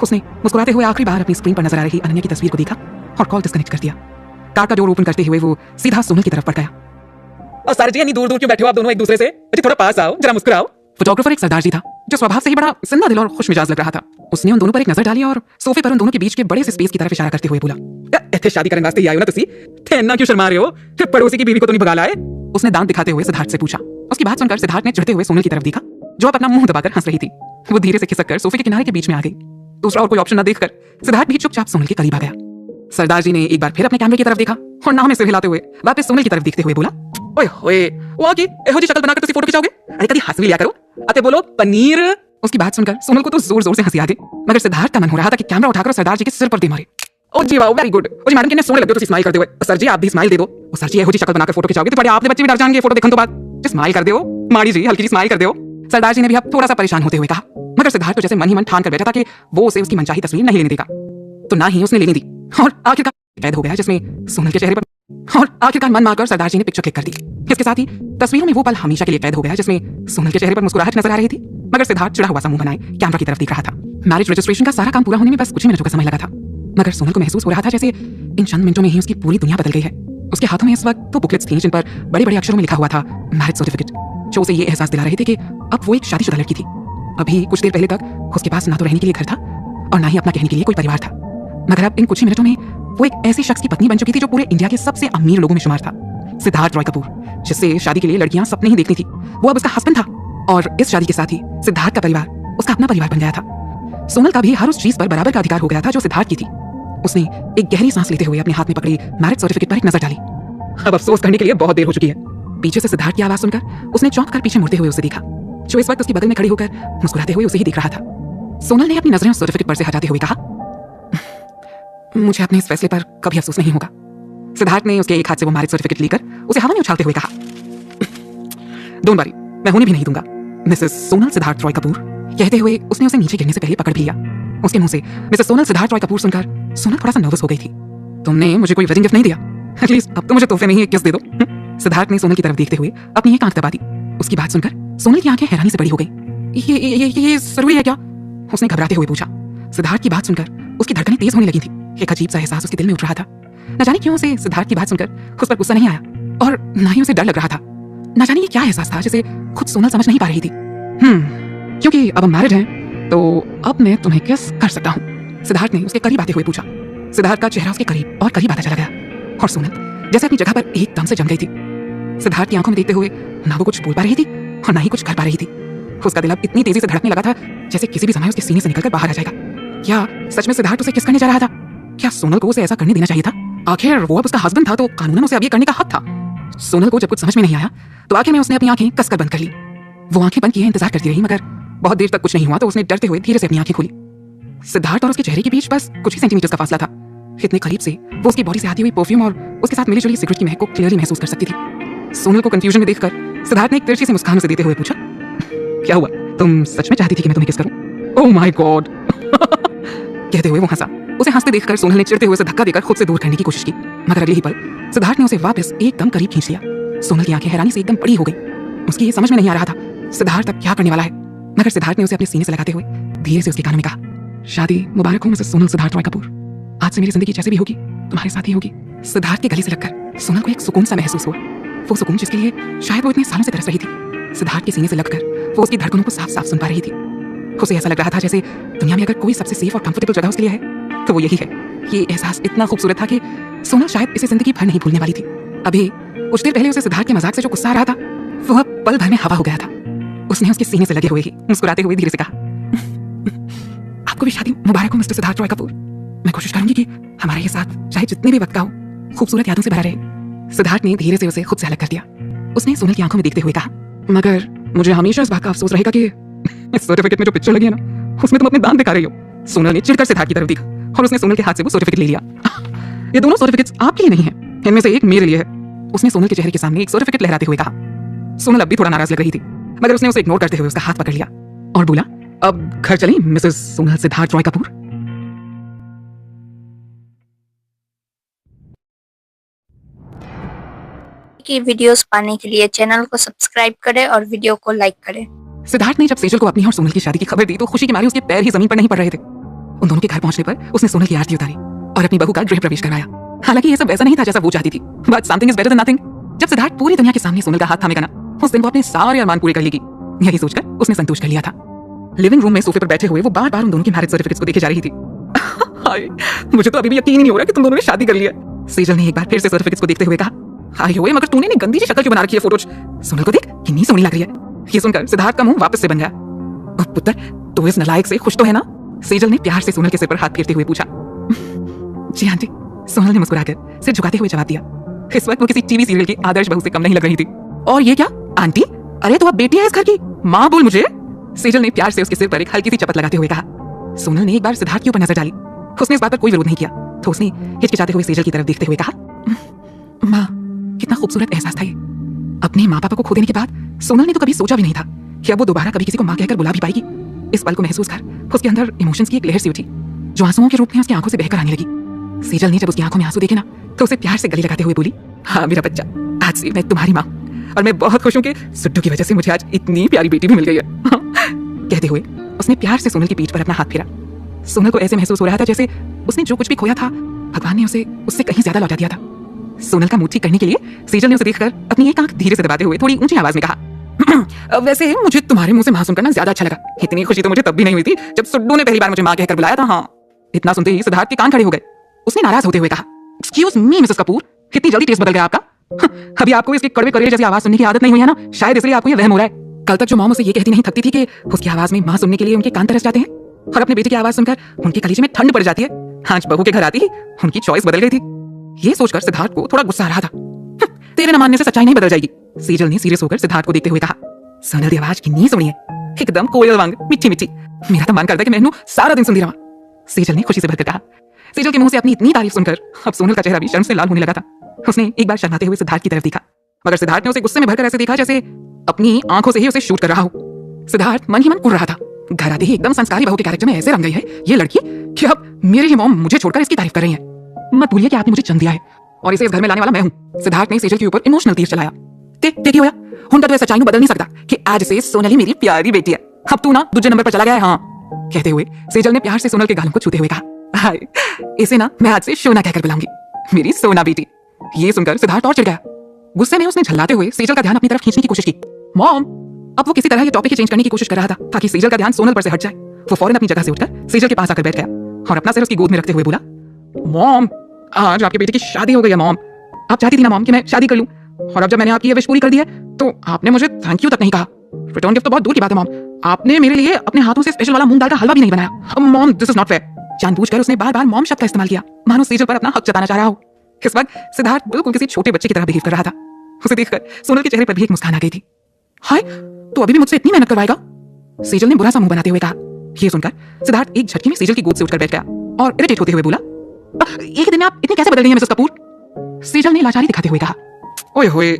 उसने मुस्कुराते हुए आखिरी बार अपनी स्क्रीन पर नजर आ रही अनन्या की तस्वीर को देखा और कॉल डिस्कनेक्ट कर दिया। कार का डोर ओपन करते हुए वो सीधा सोनल की तरफ बढ़ गया। और सर जी, इतनी दूर दूर क्यों बैठे हो आप दोनों एक दूसरे से? थोड़ा पास आओ, जरा मुस्कुराओ। फोटोग्राफर एक सरदार जी था जो स्वभाव से ही बड़ा जिंदा दिल और खुश मिजाज लग रहा था। उसने उन दोनों पर एक नजर डाली और सोफे पर उन दोनों के बीच के बड़े से स्पेस की तरफ इशारा करते हुए बोला, इतने शादी करने वास्ते ही आए हो ना तुसी? इतना क्यों शर्मा रहे हो? पड़ोसी की बीवी को तो नहीं भगा लाए? उसने दांत दिखाते हुए सिद्धार्थ से पूछा। उसकी बात सुनकर सिद्धार्थ ने चिढ़ते हुए सोनल की तरफ देखा जो अपना मुंह दबाकर हंस रही थी। वो धीरे से खिसक कर सोफे के किनारे के बीच में आ गई। दूसरा और कोई ऑप्शन न देखकर सिद्धार्थ भी चुपचाप सोनल के करीब आ गया। सरदार जी ने एक बार फिर अपने कैमरे की तरफ देखा और नाव में सिर हिलाते हुए वापस सोनल की तरफ देखते हुए बोला, ओए होए, वो आके एहो जी शक्ल बनाकर तुसी फोटो खिंचाओगे? अरे कभी हंस भी लिया करो। अते बोलो पनीर। उसकी बात सुनकर सोनल को तो जोर जोर से हंसी आ गई, मगर सिद्धार्थ का मन हो रहा था कि कैमरा उठाकर सरदार जी के सिर पर दे मारे। ओ जी वाओ, वेरी गुड। ओ जी मैडम, कितने सोने लगे हो तुसी स्माइल करते हुए। सर जी आप भी स्माइल दे दो। ओ सर जी एहो जी शक्ल बनाकर फोटो खिंचाओगे तो बड़े आपने बच्चे भी डर जाएंगे फोटो देखने तो बाद। स्माइल कर दो माड़ी जी, हल्की जी स्माइल कर दो। सरदार जी ने भी अब थोड़ा सा परेशान होते हुए कहा, मगर सिद्धार्थ तो जैसे मन ही मन ठान कर बैठा था कि वो उसे उसकी मनचाही तस्वीर नहीं लेने देगा, तो ना ही उसने लेने दी। और आखिरकार कैद हो गया जिसमें सोनल के चेहरे पर। और आखिरकार मन मारकर सरदार जी ने पिक्चर क्लिक कर दी। इसके साथ ही तस्वीरों में वो पल हमेशा के लिए कैद हो गया जिसमें सोनल के चेहरे पर मुस्कुराहट नजर आ रही थी, मगर सिद्धार्थ चिढ़ा हुआ सा मुंह बनाए कैमरा की तरफ देख रहा था। मैरिज रजिस्ट्रेशन का सारा काम पूरा होने में बस कुछ ही मिनटों का समय लगा था, मगर सोनल को महसूस हो रहा था जैसे इन चंद मिनटों में ही उसकी पूरी दुनिया बदल गई है। उसके हाथों में इस वक्त वो बुकलेट्स थी जिन पर बड़े बड़े अक्षरों में लिखा हुआ था मैरिज सर्टिफिकेट, जो उसे ये एहसास दिला रहे थे कि अब वो एक शादीशुदा लड़की थी। अभी कुछ देर पहले तक उसके पास ना तो रहने के लिए घर था और ना ही अपना कहने के लिए कोई परिवार था, मगर अब इन कुछ ही मिनटों में वो एक ऐसे शख्स की पत्नी बन चुकी थी जो पूरे इंडिया के सबसे अमीर लोगों में शुमार था, सिद्धार्थ रॉय कपूर, जिससे शादी के लिए लड़कियां सपने ही देखती थी। वो अब उसका हस्बैंड था और इस शादी के साथ ही सिद्धार्थ का परिवार उसका अपना परिवार बन गया था। सोनल का भी हर उस चीज पर बराबर का अधिकार हो गया था जो सिद्धार्थ की थी। उसने एक गहरी सांस लेते हुए अपने हाथ में पकड़ी मैरिज सर्टिफिकेट पर एक नजर डाली। अब अफसोस करने के लिए बहुत देर हो चुकी है। पीछे से सिद्धार्थ की आवाज सुनकर उसने चौंक कर पीछे मुड़ते हुए उसे देखा, जो इस वक्त उसके बगल में खड़ी होकर मुस्कुराते हुए उसे ही देख रहा था। सोनल ने अपनी नजरें उस सर्टिफिकेट पर से हटाते हुए कहा, मुझे अपने इस फैसले पर कभी अफसोस नहीं होगा। सिद्धार्थ ने उसके एक हाथ से वो मैरिज सर्टिफिकेट लेकर उसे हवा में उछालते हुए कहा, डोंट वरी, मैं होने भी नहीं दूंगा मिसेस सोनल सिद्धार्थ रॉय कपूर। कहते हुए उसने उसे नीचे गिरने से पहले पकड़ भी लिया। उसके मुंह से मिसेस सोनल सिद्धार्थ रॉय कपूर सुनकर सोनल थोड़ा सा नर्वस हो गई थी। तुमने मुझे कोई वेडिंग गिफ्ट नहीं दिया, एटलीस्ट अब तो मुझे तोहफे में ही एक किस दे दो। सिद्धार्थ ने सोनल की तरफ देखते हुए अपनी एक आंख दबा दी। उसकी बात सुनकर सोनल की आंखें हैरानी से बड़ी हो गई। ये जरूरी है क्या? उसने घबराते हुए पूछा। सिद्धार्थ की बात सुनकर उसकी धड़कनें तेज होने लगी थी। एक अजीब सा एहसास उसके दिल में उठ रहा था। न जाने क्यों उसे सिद्धार्थ की बात सुनकर उस पर गुस्सा नहीं आया और न ही उसे डर लग रहा था। न जाने ये क्या एहसास था जिसे खुद सोनल समझ नहीं पा रही थी। क्योंकि अब हम मैरिड हैं तो अब मैं तुम्हें किस कर सकता हूँ? सिद्धार्थ ने उसके करीब आते हुए पूछा। सिद्धार्थ का चेहरा उसके करीब और करीब आता चला गया और सोनल जैसे अपनी जगह पर एकदम से जम गई थी। सिद्धार्थ की आंखों में देखते हुए ना वो कुछ बोल पा रही थी और ना ही कुछ कर पा रही थी। उसका दिल अब इतनी तेजी से धड़कने लगा था जैसे किसी भी समय उसके सीने से निकलकर बाहर आ जाएगा। क्या सच में सिद्धार्थ उसे किस करने जा रहा था? क्या सोनल को उसे ऐसा करने देना चाहिए था? आखिर वो अब उसका हस्बैंड था तो कानूनन उसे अब ये करने का हक था। सोनल को जब कुछ समझ में नहीं आया तो आखिर में उसने अपनी आंखें कसकर बंद कर ली। वो आंखें बंद किए इंतजार करती रही मगर बहुत देर तक कुछ नहीं हुआ तो उसने डरते हुए धीरे से अपनी आंखें खोली। सिद्धार्थ और उसके चेहरे के बीच बस कुछ ही सेंटीमीटर का फासला था। इतने करीब से वो उसकी बॉडी से आती हुई परफ्यूम और उसके साथ मिली जुली सिगरेट की महक को क्लियरली महसूस कर सकती थी। सोनल को कंफ्यूजन में देखकर सिद्धार्थ ने एक तिरछी सी मुस्कान उसे देते हुए पूछा, क्या हुआ? तुम सच में चाहती थी कि मैं तुम्हें किस करूं? ओह माय गॉड कहते हुए वो हंसा। उसे हंसते देखकर सोनल ने चिढ़ते हुए उसे धक्का देकर खुद से दूर करने की कोशिश की मगर अगले ही पल सिद्धार्थ ने उसे वापस एकदम करीब खींच लिया। सोनल की आंखें हैरानी से एकदम बड़ी हो गई। उसकी ये समझ में नहीं आ रहा था सिद्धार्थ अब क्या करने वाला है। मगर सिद्धार्थ ने उसे अपने सीने से लगाते हुए धीरे से उसके कानों में कहा, शादी मुबारक हो मिसेस सोनल सिद्धार्थ रॉय कपूर। आज से मेरी जिंदगी जैसे भी होगी तुम्हारे साथ ही होगी। सिद्धार्थ के गले से लगकर सोनल को एक सुकून सा महसूस हुआ। वो सुकून जिसके लिए शायद वो इतने सालों से तरस रही थी। सिद्धार्थ के सीने से लगकर वो उसकी धड़कनों को साफ साफ सुन पा रही थी। उसे ऐसा लग रहा था जैसे दुनिया में अगर कोई सबसे सेफ और कंफर्टेबल जगह उसके लिए है तो वो यही है। ये एहसास इतना खूबसूरत था कि सोनल शायद इसे जिंदगी भर नहीं भूलने वाली थी। अभी कुछ देर पहले उसे सिद्धार्थ के मजाक से जो गुस्सा आ रहा था वो अब पल भर में हवा हो गया था। उसने उसके सीने से लगे हुए ही मुस्कुराते हुए धीरे से कहा, आपको भी शादी मुबारक हो मिस्टर सिद्धार्थ रॉय कपूर। मैं कोशिश करूंगी कि हमारा ये साथ चाहे जितने भी वक्त का हो खूबसूरत यादों से भरा रहे। सिद्धार्थ ने धीरे से उसे खुद से अलग कर दिया। उसने सोनल की आंखों में देखते हुए कहा, मगर मुझे हमेशा इस बात का अफसोस रहेगा कि इस सर्टिफिकेट में जो पिक्चर लगी है ना उसमें तुम अपने दांत दिखा रही हो। सोनल ने चिढ़कर सिद्धार्थ की तरफ देखा और उसने सोनल के हाथ से वो सर्टिफिकेट ले लिया। ये दोनों सर्टिफिकेट्स आपके लिए नहीं है, इनमें से एक मेरे लिए है। उसने सोनल के चेहरे के सामने एक सर्टिफिकेट लहराते हुए कहा। सोनल अब भी थोड़ा नाराज लग रही थी मगर उसने उसे इग्नोर करते हुए उसका हाथ पकड़ लिया और बोला, अब घर चलें मिसेस सोनल सिद्धार्थ रॉय कपूर। की वीडियोस पाने के लिए चैनल को सब्सक्राइब करें और वीडियो को लाइक करें। सिद्धार्थ ने जब सेजल को अपनी और सोनल की शादी की खबर दी तो खुशी के मारे उसके पैर ही जमीन पर नहीं पड़ रहे थे। उन दोनों के घर पहुंचने पर उसने सोनल की आरती उतारी और अपनी बहू का गृह प्रवेश करवाया। हालांकि ये सब वैसा नहीं था जैसा वो चाहती थी, but something is better than nothing. जब सिद्धार्थ पूरी दुनिया के सामने सोनल का हाथ थामेगा ना उस दिन वो अपने सारे अरमान पूरे कर लेगी। यही सोचकर उसने संतोष कर लिया था। लिविंग रूम में सोफे पर बैठे हुए वो बार बार उन दोनों के मैरिज सर्टिफिकेट्स को देखे जा रही थी। हाय, मुझे तो अभी भी यकीन ही नहीं हो रहा कि तुम दोनों ने शादी कर ली है। सेजल ने एक बार फिर से सर्टिफिकेट्स को देखते हुए कहा, हाय होए, मगर तूने गंदी सी शक्ल क्यों बना रखी है फोटोज? सोनल को देख कितनी सोहनी लग रही है। ये सुनकर सिद्धार्थ का मुंह वापस से बन गया। पुत्र, तू इस नालायक से खुश तो है ना? सेजल ने प्यार से सोनल के सिर पर हाथ फेरते हुए पूछा। जी आंटी, सोनल ने मुस्कुराकर सिर झुकाते हुए जवाब दिया। इस वक्त वो किसी टीवी सीरियल की आदर्श बहू से कम नहीं लग रही थी। और ये क्या आंटी? अरे तो अब बेटी है इस घर की, माँ बोल मुझे। सेजल ने प्यार से उसके सिर पर एक हल्की सी चपत लगाते हुए कहा। सोनल ने एक बार सिद्धार्थ के ऊपर नजर डाली। उसने इस बात पर कोई विरोध नहीं किया तो उसने हिचकिचाते हुए सेजल की तरफ देखते हुए कहा, माँ, कितना खूबसूरत एहसास था ये। अपने माँ पापा को खो देने के बाद सोनल ने तो कभी सोचा भी नहीं था कि अब वो दोबारा कभी किसी को माँ कहकर बुला भी पाएगी। इस पल को महसूस कर उसके अंदर इमोशंस की एक लहर सी उठी जो आंसुओं के रूप में उसकी आंखों से बहकर आने लगी। सेजल ने जब उसकी आंखों में आंसू देखे ना तो उसे प्यार से गले लगाते हुए बोली, हाँ मेरा बच्चा, आज से मैं तुम्हारी माँ और मैं बहुत खुश हूँ कि सुड्डू की वजह से मुझे आज इतनी प्यारी बेटी भी मिल गई है। कहते हुए उसने प्यार से सोनल की पीठ पर अपना हाथ फेरा। सोनल को ऐसे महसूस हो रहा था जैसे उसने जो कुछ भी खोया था भगवान ने उसे उससे कहीं ज्यादा लौटा दिया था। सोनल का मूड ठीक करने के लिए सेजल ने उसे देखकर अपनी एक आंख धीरे से दबाते हुए थोड़ी ऊंची आवाज में कहा, वैसे मुझे तुम्हारे मुंह से मां सुनकर ना ज्यादा अच्छा लगा। इतनी खुशी तो मुझे तब भी नहीं हुई थी जब सुड्डू ने पहली बार मुझे मां कहकर बुलाया था। हाँ, इतना सुनते ही सिद्धार्थ के कान खड़े हो गए। उसने नाराज होते हुए कहा, एक्सक्यूज मी मिसेस कपूर, कितनी जल्दी टेस्ट बदल गया आपका। अभी आपको इसके कड़वे करेले जैसी आवाज सुनने की आदत नहीं हुई है ना, शायद इसलिए आपको ये वहम हो रहा है। कल तक जो मॉम उसे ये कहती नहीं थकती थी कि उसकी आवाज में मां सुनने के लिए उनके कान तरस जाते हैं और अपने बेटे की आवाज सुनकर उनके कलीजे में ठंड पड़ जाती है, आज बहू के घर आती ही उनकी चॉइस बदल गई थी। ये सोचकर सिद्धार्थ को थोड़ा गुस्सा आ रहा था। तेरे न मानने से सच्चाई नहीं बदल जाएगी। सेजल ने सीरियस होकर सिद्धार्थ को देखते हुए कहा, सोनल की आवाज कितनी सोहनी है, एकदम कोयल वांग मीठी मीठी। मेरा तो मन करता है कि मैं इन्हू सारा दिन सुनती रहा। सेजल ने खुशी से भरकर कहा। सेजल के मुंह से अपनी इतनी तारीफ सुनकर अब सोनल का चेहरा भी शर्म से लाल होने लगा था। उसने एक बार शर्माते हुए सिद्धार्थ की तरफ देखा मगर सिद्धार्थ ने उसे गुस्से में भरकर ऐसे देखा जैसे अपनी आंखों से ही उसे शूट कर रहा हो। सिद्धार्थ मन ही मन कुड़ रहा था। घर आते ही एकदम संस्कारी बहू के कैरेक्टर में ऐसे रंग गई है ये लड़की कि अब मेरी ही मॉम मुझे छोड़कर इसकी तारीफ कर रही है। मत भूलिए कि आपने मुझे जन्म दिया है और इसे इस घर में लाने वाला मैं हूँ। सिद्धार्थ ने सेजल के ऊपर इमोशनल तीर चलाया। देखिए होया, हुनका तो सच्चाई को बदल नहीं सकता कि आज से सोनली मेरी प्यारी बेटी है। अब तू ना दूसरे नंबर पर चला गया है। हाँ, कहते हुए सेजल ने प्यार से सोनल के गालों को छूते हुए कहा, हाय, इसे ना मैं आज से शोना कहकर बुलाऊंगी, मेरी सोना बेटी। ये सुनकर सिद्धार्थ और चिढ़ गया। गुस्से में उसने झल्लाते हुए सेजल का ध्यान अपनी तरफ खींचने की कोशिश की। मॉम, अब वो किसी तरह ये टॉपिक ही चेंज करने की कोशिश कर रहा था ताकि सेजल का ध्यान सोनल पर से हट जाए। वो फौरन अपनी जगह से उठकर सेजल के पास आकर बैठ गया और अपना सिर उसकी गोद में रखते हुए बोला, मॉम, आज आपके बेटे की शादी हो गई है मॉम। आप चाहती थी ना मॉम कि मैं शादी कर लूं, और अब जब मैंने आपकी ये विश पूरी कर दी है तो आपने मुझे थैंक यू तक नहीं कहा। रिटर्न गिफ्ट तो बहुत दूर की बात है मॉम, आपने मेरे लिए अपने हाथों से स्पेशल वाला मूंग दाल का हलवा भी नहीं बनाया। Mom, this is not fair. जानबूझकर उसने बार बार मॉम शब्द का इस्तेमाल किया, मानो सेजल पर अपना हक जताना चाह रहा हो। इस वक्त सिद्धार्थ बिल्कुल किसी छोटे बच्चे की तरह बिहेव कर रहा था। उसे देखकर सोनल के चेहरे पर भी एक मुस्कान आ गई थी। हाय, तो अभी भी मुझसे इतनी मेहनत करवाएगा? सेजल ने बुरा सा मुंह बनाते हुए कहा। ये सुनकर सिद्धार्थ एक झटके में सेजल की गोद से उठकर बैठ गया और इरिटेट होते हुए बोला, एक दिन में आप इतने कैसे बदल गई हैं मिसेस कपूर? सेजल ने लाचारी दिखाते हुए कहा, ओए होए,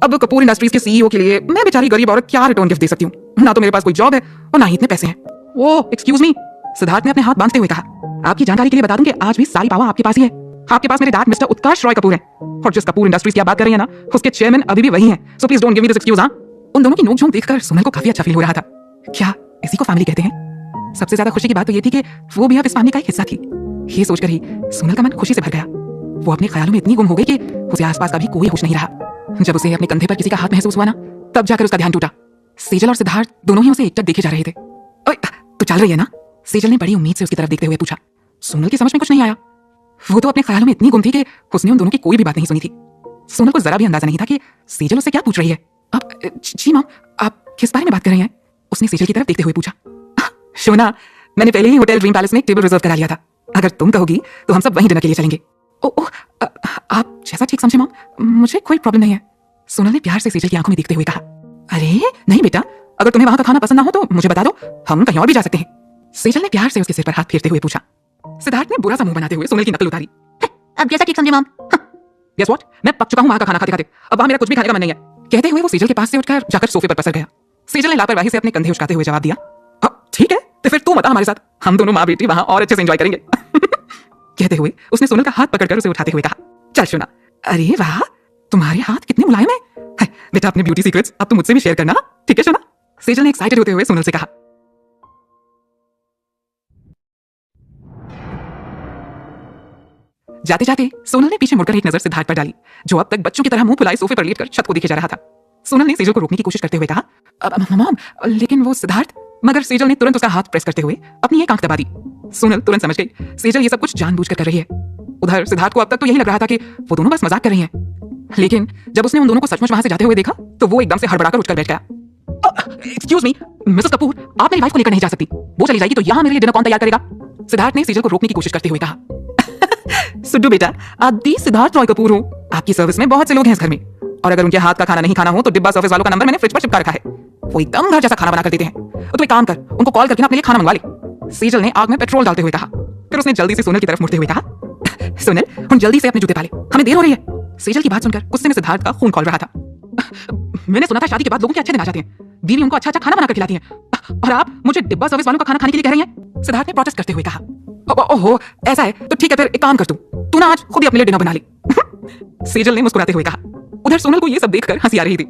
अब कपूर इंडस्ट्रीज के सीईओ के लिए मैं बेचारी गरीब औरत क्या रिटर्न गिफ्ट दे सकती हूँ? ना तो मेरे पास कोई जॉब है और ना ही इतने पैसे हैं। ओ एक्सक्यूज मी, सिद्धार्थ ने अपने हाथ बांधते हुए कहा, आपकी जानकारी के लिए बता दूं कि आज भी सारी पावर आपके पास ही है। आपके पास मेरे डैड मिस्टर उत्कर्ष रॉय कपूर हैं, और जिस कपूर इंडस्ट्रीज की आप बात कर रही है ना, उसके चेयरमैन अभी भी वही हैं। So please don't give me this excuse. उन दोनों की नोकझोंक देखकर सोनल को काफी अच्छा फील हो रहा था। क्या इसी को फैमिली कहते हैं? सबसे ज्यादा खुशी की बात तो ये थी कि वो भी अब इस फैमिली का एक हिस्सा थी। ये सोचकर ही सोनल का मन खुशी से भर गया। वो अपने ख्यालों में इतनी गुम हो गई कि उसे आसपास का भी कोई होश नहीं रहा। जब उसे अपने कंधे पर किसी का हाथ महसूस हुआ ना, तब जाकर उसका ध्यान टूटा। सेजल और सिद्धार्थ दोनों ही उसे एकटक देखे जा रहे थे। तो चल रही है ना? सेजल ने बड़ी उम्मीद से उसकी तरफ देखते हुए पूछा। सोनल की समझ में कुछ नहीं आया। वो तो अपने ख्यालों में इतनी गुम थी कि उसने उन दोनों की कोई भी बात नहीं सुनी थी। सोनल को जरा भी अंदाजा नहीं था कि सेजल उससे क्या पूछ रही है। जी मॉम, आप किस बारे में बात कर रही हैं? उसने सेजल की तरफ देखते हुए पूछा। शोना, मैंने पहले ही होटल ड्रीम पैलेस में एक टेबल रिजर्व करा लिया था। अगर तुम कहोगी तो हम सब वहीं डिनर के लिए चलेंगे। ओह, आप जैसा ठीक समझे मॉम, मुझे कोई प्रॉब्लम नहीं है। सोनल ने प्यार से सेजल की आंखों में देखते हुए कहा। अरे नहीं बेटा, अगर तुम्हें वहां का खाना पसंद ना हो तो मुझे बता दो, हम कहीं और भी जा सकते हैं। सेजल ने प्यार से उसके सिर पर हाथ फेरते हुए पूछा। सिद्धार्थ ने बुरा सा मुंह बनाते हुए सोनल की नकल उतारी। अब जैसा ठीक समझे मॉम। गेस व्हाट, मैं पक चुका हूं वहां का खाना खाते खाते। अब वहां मेरा कुछ भी खाने का मन नहीं है। कहते हुए वो सेजल के पास से उठकर जाकर सोफे पर पसर गया। सेजल ने लापरवाही से अपने कंधे उचकाते हुए जवाब दिया, ठीक है, तो फिर तू बता हमारे साथ, हम दोनों माँ बेटी वहां और अच्छे से एंजॉय करेंगे। कहते हुए उसने सोनल का हाथ पकड़कर उसे उठाते हुए कहा, चल शोना। अरे वाह, तुम्हारे हाथ कितने मुलायम है। बेटा, अपने ब्यूटी सीक्रेट्स अब तुम मुझसे भी शेयर करना, ठीक है शोना? सेजल ने एक्साइटेड होते हुए सोनल से कहा। जाते जाते सोनल ने पीछे मुड़कर एक नजर सिद्धार्थ पर डाली, जो अब तक बच्चों की तरह मुंह फुलाए सोफे पर लेटकर छत को देखे जा रहा था। सोनल ने सेजल को रोकने की कोशिश करते हुए कहा, मॉम, लेकिन वो सिद्धार्थ। मगर सेजल ने तुरंत उसका हाथ प्रेस करते हुए अपनी एक आंख दबा दी। सोनल तुरंत समझ गई सेजल ये सब कुछ जानबूझकर कर रही है। उधर सिद्धार्थ को अब तक तो यही लग रहा था कि वो दोनों बस मजाक कर रही हैं, लेकिन जब उसने उन दोनों को सचमुच वहां से जाते हुए देखा तो वो एकदम से हड़बड़ाकर उठकर बैठ गया। एक्सक्यूज मी मिसेस कपूर, आप मेरी वाइफ को लेकर नहीं जा सकती। वो चली जाएगी तो यहाँ मेरे लिए डिनर कौन तैयार करेगा? सिद्धार्थ ने सेजल को रोकने की कोशिश करते हुए कहा। सुड्डू बेटा, आप दी सिद्धार्थ रॉय कपूर हो। आपकी सर्विस में बहुत से लोग हैं इस घर में, और अगर उनके हाथ का खाना नहीं खाना हो तो डिब्बा सर्विस वालों का नंबर मैंने फ्रिज पर चिपका रखा है। वो एकदम घर जैसा खाना बना कर देते हैं। तो एक काम कर, उनको कॉल करके अपने लिए खाना मंगवा ले। सेजल ने आग में पेट्रोल डालते हुए कहा। फिर उसने जल्दी से सोनल की तरफ मुड़ते हुए कहा, सोनल, हम जल्दी से अपने जूते पा ले, हमें देर हो रही है। सेजल की बात सुनकर गुस्से में सिद्धार्थ का खून खौल रहा था। मैंने सुना था शादी के बाद लोगों के अच्छे दिन आ जाते हैं, बीवी उनको अच्छा अच्छा खाना बनाकर खिलाती है, और आप मुझे डिब्बा सर्विस वालों का खाना खाने के लिए कह रही हैं? सिद्धार्थ ने प्रोटेस्ट करते हुए कहा। ओहो, ऐसा है तो ठीक है, फिर एक काम कर, तू ना आज खुद ही अपने लिए डिनर बना ले। सेजल ने मुस्कुराते हुए कहा। उधर सोनल को ये सब देखकर हंसी आ रही थी।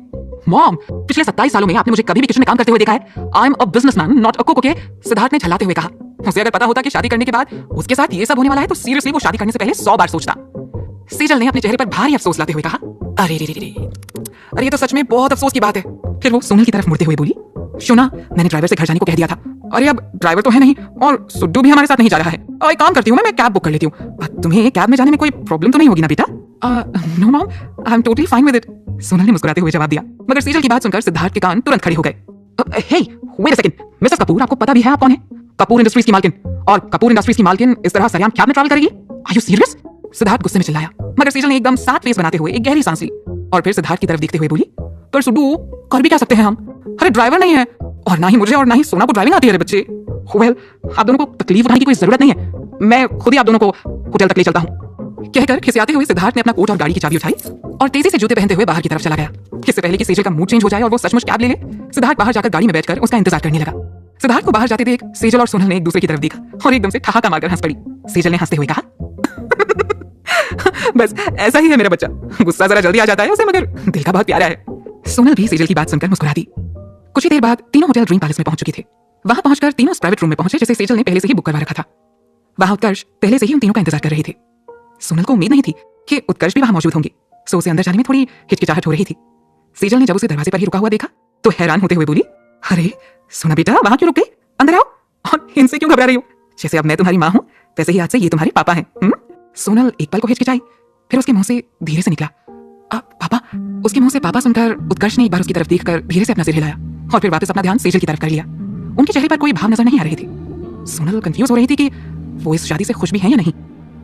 मॉम, पिछले 27 सालों में आपने मुझे कभी भी किचन में काम करते हुए देखा है? I am a businessman, not a cook, okay? Siddharth ने झल्लाते हुए कहा। उसे अगर पता होता कि शादी करने के बाद उसके साथ ये सब होने वाला है तो सीरियसली वो शादी करने से पहले 100 बार सोचता। सेजल ने अपने चेहरे पर भारी अफसोस लाते हुए कहा, अरे रे रे रे, अरे ये तो सच में बहुत अफसोस की बात है। फिर वो सोनल की तरफ मुड़ते हुए बोली, शोना, मैंने ड्राइवर से घर जाने को कह दिया था। अरे अब ड्राइवर तो है नहीं और सुड्डू भी हमारे साथ नहीं जा रहा है। एक काम करती हूँ, मैं कैब बुक कर लेती हूँ। तुम्हें कैब में जाने में कोई प्रॉब्लम तो नहीं होगी ना बेटा? No mom, I am totally fine with it, Sonal ने मुस्कुराते हुए जवाब दिया। मगर सेजल की बात सुनकर सिद्धार्थ के कान तुरंत खड़े हो गए। Hey, wait a second, mrs Kapoor, आपको पता भी है आप कौन है? कपूर इंडस्ट्रीज की मालकिन, और कपूर इंडस्ट्रीज की मालकिन इस तरह सरेआम कैब में ट्रैवल करेगी? Are you serious? सिद्धार्थ गुस्से में चिल्लाया, मगर सेजल ने एकदम साथ फेस बनाते हुए एक गहरी सांस ली और फिर सिद्धार्थ की तरफ देखते हुए बोली, पर सुड्डू, कर भी क्या सकते हैं हम? अरे ड्राइवर नहीं है, और ना ही मुझे और ना ही सोना को ड्राइविंग आती है। बच्चे, वेल, आप दोनों को तकलीफ उठाने की कोई जरूरत नहीं है, मैं खुद ही आप दोनों को होटल तक ले चलता हूँ। कहकर खिसियाते हुए सिद्धार्थ ने अपना कोट और गाड़ी की चाबी उठाई और तेजी से जूते पहनते हुए बाहर की तरफ चला गया। इससे पहले कि सेजल का मूड चेंज हो जाए और वो सचमुच कैब ले ले, सिद्धार्थ बाहर जाकर गाड़ी में बैठकर उसका इंतजार करने लगा। सिद्धार्थ को बाहर जाते देख सेजल और सोनल ने एक दूसरे की तरफ देखा और एकदम से ठहाका मारकर हंस पड़ी। सेजल ने हंसते हुए कहा, बस ऐसा ही है मेरा बच्चा, गुस्सा जरा जल्दी आ जाता है उसे, मगर दिल का बहुत प्यारा है। सोनल भी सेजल की बात सुनकर मुस्कुरा दी। कुछ ही देर बाद तीनों होटल ड्रीम पैलेस में पहुंच चुके थे। वहां पहुंचकर तीनों उस प्राइवेट रूम में पहुंचे जिसे सेजल ने पहले से ही बुक करवा रखा था। वहां उत्कर्ष पहले से ही उन तीनों का इंतजार कर रहे थे। सोनल को उम्मीद नहीं थी कि उत्कर्ष भी वहां मौजूद होंगे, सो उसे अंदर जाने में थोड़ी हिचकिचाहट हो रही थी। सेजल ने जब उसे दरवाजे पर ही रुका हुआ देखा तो हैरान होते हुए बोली, अरे सोना बेटा, वहां क्यों रुक गई? अंदर आओ। और इनसे क्यों घबरा रही हो? जैसे अब मैं तुम्हारी माँ हूँ वैसे ही आज से ये तुम्हारे पापा हैं। सोनल एक पल को हिचकिचाई, फिर उसके मुंह से धीरे से निकला, पापा। उसके मुंह से पापा सुनकर उत्कर्ष ने एक बार उसकी तरफ देखकर धीरे से अपना सिर हिलाया और फिर वापस अपना ध्यान सेजल की तरफ कर लिया। उनके चेहरे पर कोई भाव नजर नहीं आ रहे थे। सोनल कंफ्यूज हो रही थी कि वो इस शादी से खुश भी है या नहीं।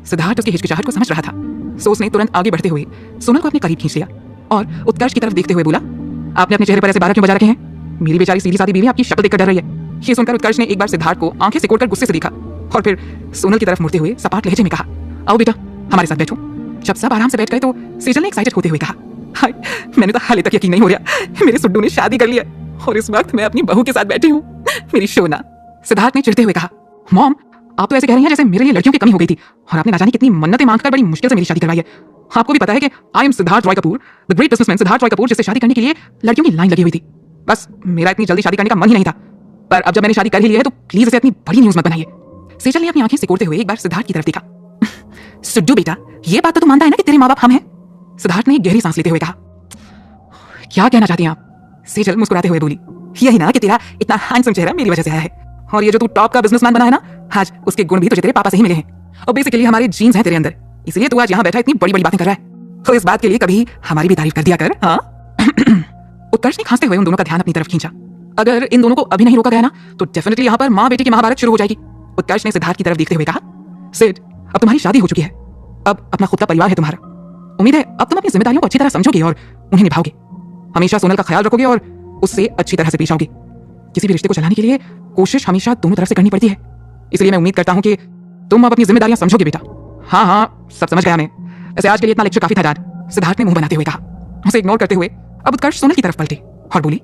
सिद्धार्थ उसकी हिचकिचाहट को समझ रहा था, सो उसने तुरंत आगे बढ़ते हुए सोनल को अपने करीब खींच लिया और उत्कर्ष की तरफ देखते हुए बोला, आपने अपने चेहरे पर ऐसे बारह क्यों बजा रखे हैं? मेरी बेचारी सीधी सादी बीवी आपकी शक्ल देखकर डर रही है। ये सुनकर उत्कर्ष ने एक बार सिद्धार्थ को आंखें सिकोड़कर गुस्से से देखा और फिर सोनल की तरफ मुड़ते हुए सपाट लहजे में कहा, आओ बेटा हमारे साथ बैठो। जब सब आराम से बैठ गए तो सेजल ने एक्साइटेड होते हुए कहा, हाय, मैंने तो हाल तक यकीन नहीं हो रहा, मेरे सुड्डू ने शादी कर लिया और इस वक्त मैं अपनी बहू के साथ बैठी हूँ, मेरी शोना। सिद्धार्थ ने चिढ़ते हुए कहा, मॉम आप तो ऐसे कह रही हैं जैसे मेरे लिए लड़कियों की कमी हो गई थी और आपने ना जाने कितनी मन्नतें मांगकर बड़ी मुश्किल से मेरी शादी करवाई है। आपको भी पता है कि आई am Siddharth Roy Kapoor, the great businessman Siddharth Roy Kapoor, जिससे शादी करने के लिए लड़कियों की लाइन लगी हुई थी। बस मेरा इतनी जल्दी शादी करने का मन ही नहीं था, पर अब जब मैंने शादी कर ही ली है तो प्लीज इसे इतनी बड़ी न्यूज मत बनाइए। सेजल ने अपनी आंखें सिकोड़ते हुए एक बार सिद्धार्थ की तरफ देखा, सुड्डू बेटा ये बात तो तू मानता है ना कि तेरे माँ बाप हम हैं? सिद्धार्थ ने गहरी सांस लेते हुए कहा, क्या कहना चाहती हैं आप? सेजल मुस्कुराते हुए बोली, यही ना कि तेरा इतना हैंडसम चेहरा मेरी वजह से आया है और ये जो तू टॉप का बिजनेसमैन बना है ना, आज उसके गुण भी तुझे तेरे पापा से ही मिले हैं और बेसिकली हमारे जीन्स हैं तेरे अंदर, इसलिए तू आज यहाँ बैठा इतनी बड़ी बड़ी बातें कर रहा है। तो इस बात के लिए कभी हमारी भी तारीफ कर दिया कर। हाँ उत्कर्ष ने खांसते हुए उन दोनों का ध्यान अपनी तरफ खींचा। अगर इन दोनों को अभी नहीं रोका गया ना तो डेफिनेटली यहाँ पर माँ बेटी की महाभारत शुरू हो जाएगी। उत्कर्ष ने सिद्धार्थ की तरफ देखते हुए कहा, सिड अब तुम्हारी शादी हो चुकी है, अब अपना खुद का परिवार है तुम्हारा। उम्मीद है अब तुम अपनी जिम्मेदारियों को अच्छी तरह समझोगे और उन्हें निभाओगे। हमेशा सोनल का ख्याल रखोगे और उससे अच्छी तरह से पेश आओगे। किसी भी रिश्ते को चलाने के लिए कोशिश हमेशा दोनों तरफ से करनी पड़ती है, इसलिए मैं उम्मीद करता हूँ कि तुम अब अपनी जिम्मेदारियां समझोगे बेटा। हाँ हाँ सब समझ गया मैं, वैसे आज के लिए इतना लेक्चर काफी था डैड। सिद्धार्थ ने मुंह बनाते हुए कहा। उसे इग्नोर करते हुए अब उत्कर्ष सोनल की तरफ पलटे और बोली,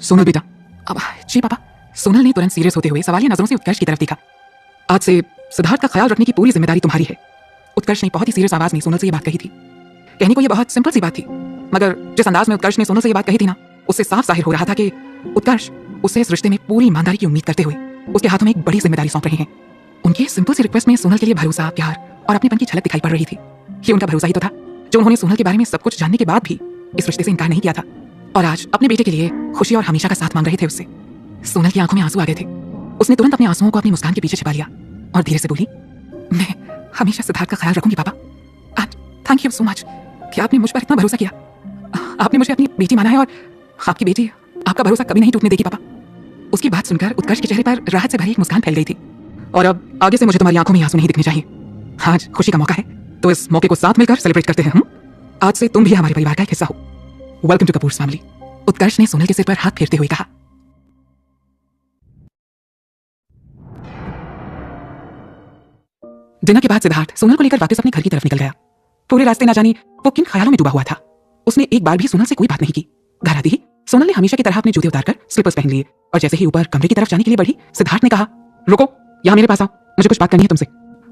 सोनल बेटा। अब जी पापा। सोनल ने तुरंत सीरियस होते हुए सवालिया नजरों से उत्कर्ष की तरफ देखा। आज से सिद्धार्थ का ख्याल रखने की पूरी जिम्मेदारी तुम्हारी है। उत्कर्ष ने बहुत ही सीरियस आवाज में सोनल से ये बात कही थी। कहने को ये बहुत सिंपल सी बात थी, मगर जिस अंदाज में उत्कर्ष ने सोनल से ये बात कही थी ना, उससे साफ जाहिर हो रहा था कि उत्कर्ष उससे इस रिश्ते में पूरी ईमानदारी की उम्मीद करते हुए उसके हाथों में एक बड़ी जिम्मेदारी सौंप रहे हैं। उनकी सिंपल सी रिक्वेस्ट में सोनल के लिए भरोसा, प्यार और अपनेपन की झलक दिखाई पड़ रही थी। ये उनका भरोसा ही तो था जो उन्होंने सोनल के बारे में सब कुछ जानने के बाद भी इस रिश्ते से इनकार नहीं किया था और आज अपने बेटे के लिए खुशी और हमेशा का साथ मांग रहे थे उससे। सोनल की आंखों में आंसू आ गए थे। उसने तुरंत अपने आंसुओं को अपनी मुस्कान के पीछे छिपा लिया और धीरे से बोली, मैं हमेशा सिद्धार्थ का ख्याल रखूंगी पापा। And thank you so much कि आपने मुझ पर इतना भरोसा किया। आपने मुझे अपनी बेटी माना है और आपकी बेटी आपका भरोसा कभी नहीं टूटने देगी पापा। उसकी बात सुनकर उत्कर्ष के चेहरे पर राहत से भरी एक मुस्कान फैल गई थी। और अब आगे से मुझे तुम्हारी आंखों में आंसू नहीं दिखने चाहिए। आज खुशी का मौका है तो इस मौके को साथ मिलकर सेलिब्रेट करते हैं। आज से तुम भी हमारे परिवार का एक हिस्सा हो। Welcome to Kapoors family. Utkarsh ने सोनल के सिर पर हाथ फेरते हुए कहा। डिनर के बाद सिद्धार्थ सोनल को लेकर वापस अपने घर की तरफ निकल गया। पूरे रास्ते ना जानी वो किन ख्यालों में डूबा हुआ था। उसने एक बार भी सोनल से कोई बात नहीं की। घर आते ही सोनल ने हमेशा की तरह अपने जूते उतारकर स्लीपर्स पहन लिए और जैसे ही ऊपर कमरे की तरफ जाने के लिए बढ़ी, सिद्धार्थ ने कहा, रुको, यहाँ मेरे पास आओ, मुझे कुछ बात करनी है तुमसे।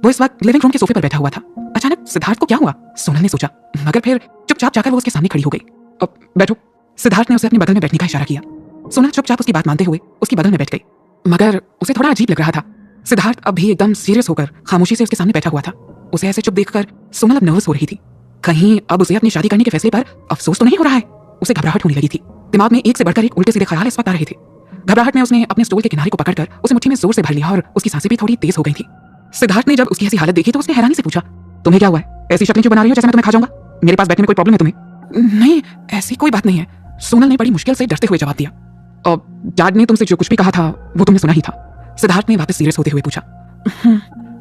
वो इस वक्त लिविंग रूम के सोफे पर बैठा हुआ था। अचानक सिद्धार्थ को क्या हुआ, सोनल ने सोचा, मगर फिर चुपचाप जाकर वो उसके सामने खड़ी हो गई। अब बैठो। सिद्धार्थ ने उसे अपने बगल में बैठने का इशारा किया। सोनल चुपचाप उसकी बात मानते हुए उसकी बगल में बैठ गई, मगर उसे थोड़ा अजीब लग रहा था। सिद्धार्थ अब भी एकदम सीरियस होकर खामोशी से उसके सामने बैठा हुआ था। उसे ऐसे चुप देखकर सोनल अब नर्वस हो रही थी। कहीं अब उसे अपनी शादी करने के फैसले पर अफसोस तो नहीं हो रहा है। उसे घबराहट होने लगी थी। दिमाग में एक से बढ़कर एक उल्टे सीधे ख्याल इस वक्त आ रहे थे। घबराहट में उसने अपने स्टूल के किनारे को पकड़कर उसे मुट्ठी में जोर से भर लिया और उसकी सांसें भी थोड़ी तेज हो गई थी। सिद्धार्थ ने जब उसकी ऐसी हालत देखी तो उसने हैरानी से पूछा, तुम्हें क्या हुआ है? ऐसी शक्लें क्यों बना रही हो जैसे मैं तुम्हें खा जाऊंगा? मेरे पास बैठने में कोई प्रॉब्लम है तुम्हें? नहीं, ऐसी कोई बात नहीं है, सोनल ने बड़ी मुश्किल से डरते हुए जवाब दिया। और डैड ने तुमसे जो कुछ भी कहा था वो तुमने सुना ही था? सिद्धार्थ ने वापस सीरियस होते हुए पूछा।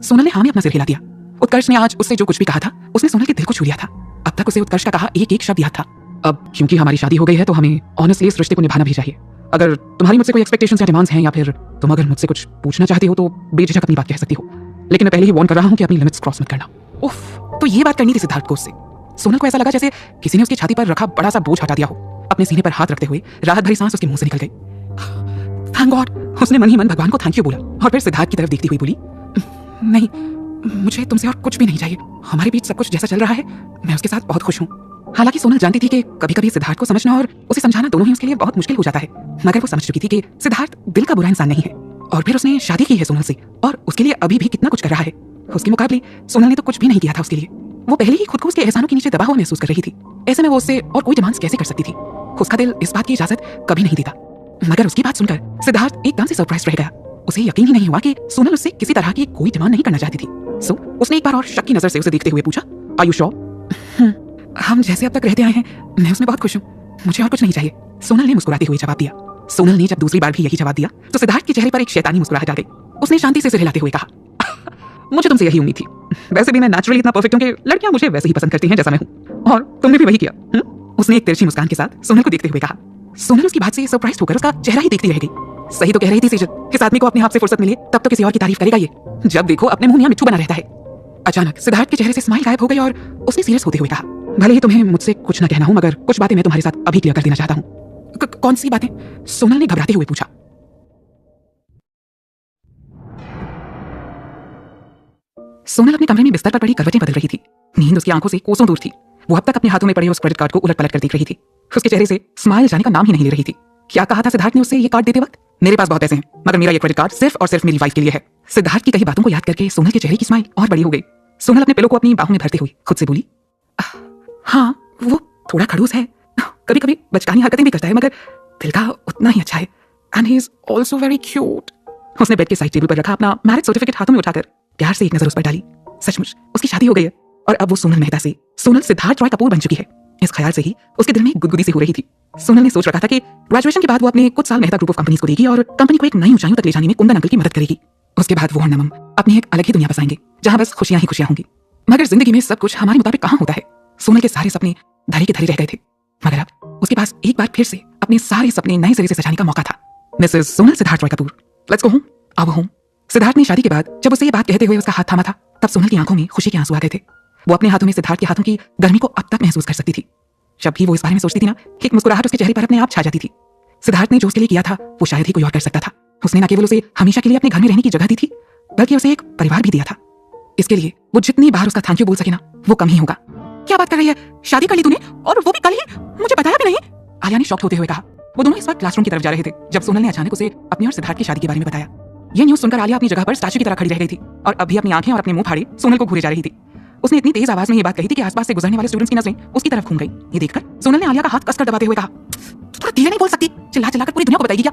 सोनल ने हाँ में अपना सिर हिला दिया। उत्कर्ष ने आज उससे जो कुछ भी कहा था उसने सोनल के दिल को छू लिया था। अब तक उसे उत्कर्ष का कहा एक एक शब्द याद था। अब क्योंकि हमारी शादी हो गई है तो हमें ऑनेस्टली इस रिश्ते को निभाना भी चाहिए। अगर तुम्हारी मुझसे कोई एक्सपेक्टेशंस या डिमांड्स हैं या फिर तुम अगर मुझसे कुछ पूछना चाहती हो तो बेझिझक अपनी बात कह सकती हो, लेकिन मैं पहले ही वार्न कर रहा हूं कि अपनी लिमिट्स क्रॉस मत करना। उफ, तो ये बात करनी थी सिद्धार्थ को उससे। सोनल को ऐसा लगा जैसे किसी ने उसकी छाती पर रखा बड़ा सा बोझ हटा दिया हो। अपने सीने पर हाथ रखते हुए राहत भरी सांस उसके मुंह से निकल गई। थैंक गॉड, उसने मन ही मन भगवान को थैंक यू बोला और फिर सिद्धार्थ की तरफ देखती हुई बोली, नहीं, मुझे तुमसे और कुछ भी नहीं चाहिए। हमारे बीच सब कुछ जैसा चल रहा है मैं उसके साथ बहुत खुश हूँ। हालांकि सोनल जानती थी कि कभी कभी सिद्धार्थ को समझना और उसे समझाना दोनों ही उसके लिए बहुत मुश्किल हो जाता है, मगर वो समझ चुकी थी कि सिद्धार्थ दिल का बुरा इंसान नहीं है और फिर उसने शादी की है सोनल से और उसके लिए अभी भी कितना कुछ कर रहा है। उसके मुकाबले सोनल ने तो कुछ भी नहीं किया था उसके लिए। वो पहले ही खुद को उसके एहसानों के नीचे दबा हुआ महसूस कर रही थी। ऐसे में वो उससे और कोई डिमांड्स कैसे कर सकती थी? उसका दिल इस बात की इजाजत कभी नहीं देता। मगर उसकी बात सुनकर सिद्धार्थ एकदम से सरप्राइज रह गया। उसे यकीन ही नहीं हुआ कि सोनल उससे किसी तरह की कोई डिमांड नहीं करना चाहती थी। सो उसने एक बार और शक की नजर से उसे देखते हुए पूछा, आर यू श्योर? हम जैसे अब तक रहते आए हैं, मैं उसमें बहुत खुश हूँ, मुझे और कुछ नहीं चाहिए, सोनल ने मुस्कुराते हुए जवाब दिया। सोनल ने जब दूसरी बार भी यही जवाब दिया तो सिद्धार्थ के चेहरे पर एक शैतानी मुस्कुराहट आ गई। उसने शांति से सिर हिलाते हुए कहा, मुझे तुमसे यही उम्मीद थी। वैसे भी मैं नेचुरली इतना परफेक्ट हूं कि लड़कियां मुझे वैसे ही पसंद करती हैं जैसा मैं हूं, और तुमने भी वही किया। उसने एक तिरछी मुस्कान के साथ सोनल को देखते हुए कहा। सोनल उसकी बात से सरप्राइज होकर उसका चेहरा ही देखती रह गई। सही तो कह रही थी सेजल, किस आदमी को अपने आप से फुर्सत मिले तब तो किसी और की तारीफ करेगा ये, जब देखो अपने मुंह मिट्ठू बना रहता है। अचानक सिद्धार्थ के चेहरे से स्माइल गायब हो गई और उसने सीरियस होते हुए कहा, भले ही तुम्हें मुझसे कुछ न कहना हो, मगर कुछ बातें मैं तुम्हारे साथ अभी क्लियर कर देना चाहता हूँ। कौन सी बातें? सोनल ने घबराते हुए पूछा। सोनल अपने कमरे में बिस्तर पर पड़ी करवटें बदल रही थी। नींद उसकी आंखों से कोसों दूर थी। वो अब तक अपने हाथों में पड़े उस क्रेडिट कार्ड को उलट पलट कर देख रही थी। उसके चेहरे से स्माइल जाने का नाम ही नहीं ले रही थी। क्या कहा था सिद्धार्थ ने उससे ये कार्ड देते वक्त? मेरे पास बहुत पैसे हैं, मगर मेरा ये क्रेडिट कार्ड सिर्फ और सिर्फ मेरी वाइफ के लिए है। सिद्धार्थ की कही बातों को याद करके सोनल के चेहरे की स्माइल और बड़ी हो गई। सोनल अपने पिलो को अपनी बाहों में भरते हुए खुद से बोली, हाँ वो थोड़ा खड़ूस है, कभी कभी बचकानी हरकतें भी करता है, मगर दिल का उतना ही अच्छा है, and he is also very cute. उसने बेड के साइड टेबल पर रखा अपना मैरिज सर्टिफिकेट हाथों में उठाकर प्यार से एक नजर उस पर डाली। सचमुच उसकी शादी हो गई है और अब वो सोनल मेहता से सोनल सिद्धार्थ रॉय कपूर बन चुकी है। इस ख्याल से ही उसके दिल में गुदगुदी सी हो रही थी। सोनल ने सोच रखा था कि ग्रेजुएशन के बाद वो अपने कुछ साल मेहता ग्रुप ऑफ कंपनीज को देगी और कंपनी को एक नई ऊंचाइयों तक ले जाने में कुंदन अंकल की मदद करेगी। उसके बाद वो और नमम अपनी एक अलग ही दुनिया बसाएंगे जहां बस खुशियां ही खुशियां होंगी। मगर जिंदगी में सब कुछ हमारे मुताबिक कहां होता है? सोनल के सारे सपने धरे के धरे रह गए थे, मगर अब उसके पास एक बार फिर से अपने सारे सपने नए सिरे से सजाने का मौका था। Mrs Sonal Siddharth Roy Kapoor, let's go home, अब होम। सिद्धार्थ ने शादी के बाद जब उसे ये बात कहते हुए उसका हाथ थामा था, तब सोनल की आंखों में खुशी के आंसू आ गए थे। वो अपने हाथों में सिद्धार्थ के हाथों की गर्मी को अब तक महसूस कर सकती थी। जब भी वो इस बारे में सोचती थी ना, एक मुस्कुराहट उसके चेहरे पर अपने आप छा जाती थी। सिद्धार्थ ने जो उसके लिए किया था वो शायद ही कोई और कर सकता था। उसने न केवल उसे हमेशा के लिए अपने घर में रहने की जगह दी थी, बल्कि उसे एक परिवार भी दिया था। इसके लिए वो जितनी बार उसका थैंक यू बोल सके ना, वो कम ही होगा। क्या बात कर रही है? शादी कर ली तूने, और वो भी कल ही? मुझे बताया भी नहीं। आलिया ने शॉक्ड होते हुए कहा। वो दोनों इस वक्त क्लासरूम की तरफ जा रहे थे जब सोनल ने अचानक उसे अपनी और सिद्धार्थ की शादी के बारे में बताया। ये न्यूज़ सुनकर आलिया अपनी जगह पर स्टैच्यू की तरह खड़ी रह गई थी और अभी अपनी आंखें और अपने मुंह फाड़े सोनल को घूरे जा रही थी। उसने इतनी तेज आवाज में ये बात कही थी कि आसपास से गुजरने वाले स्टूडेंट्स की नजरें उसकी तरफ घूम गई। ये देखकर सोनल ने आलिया का हाथ कसकर दबाते हुए कहा, तू थोड़ा धीरे नहीं बोल सकती? चिल्ला चिल्लाकर पूरी दुनिया को बताएगी क्या?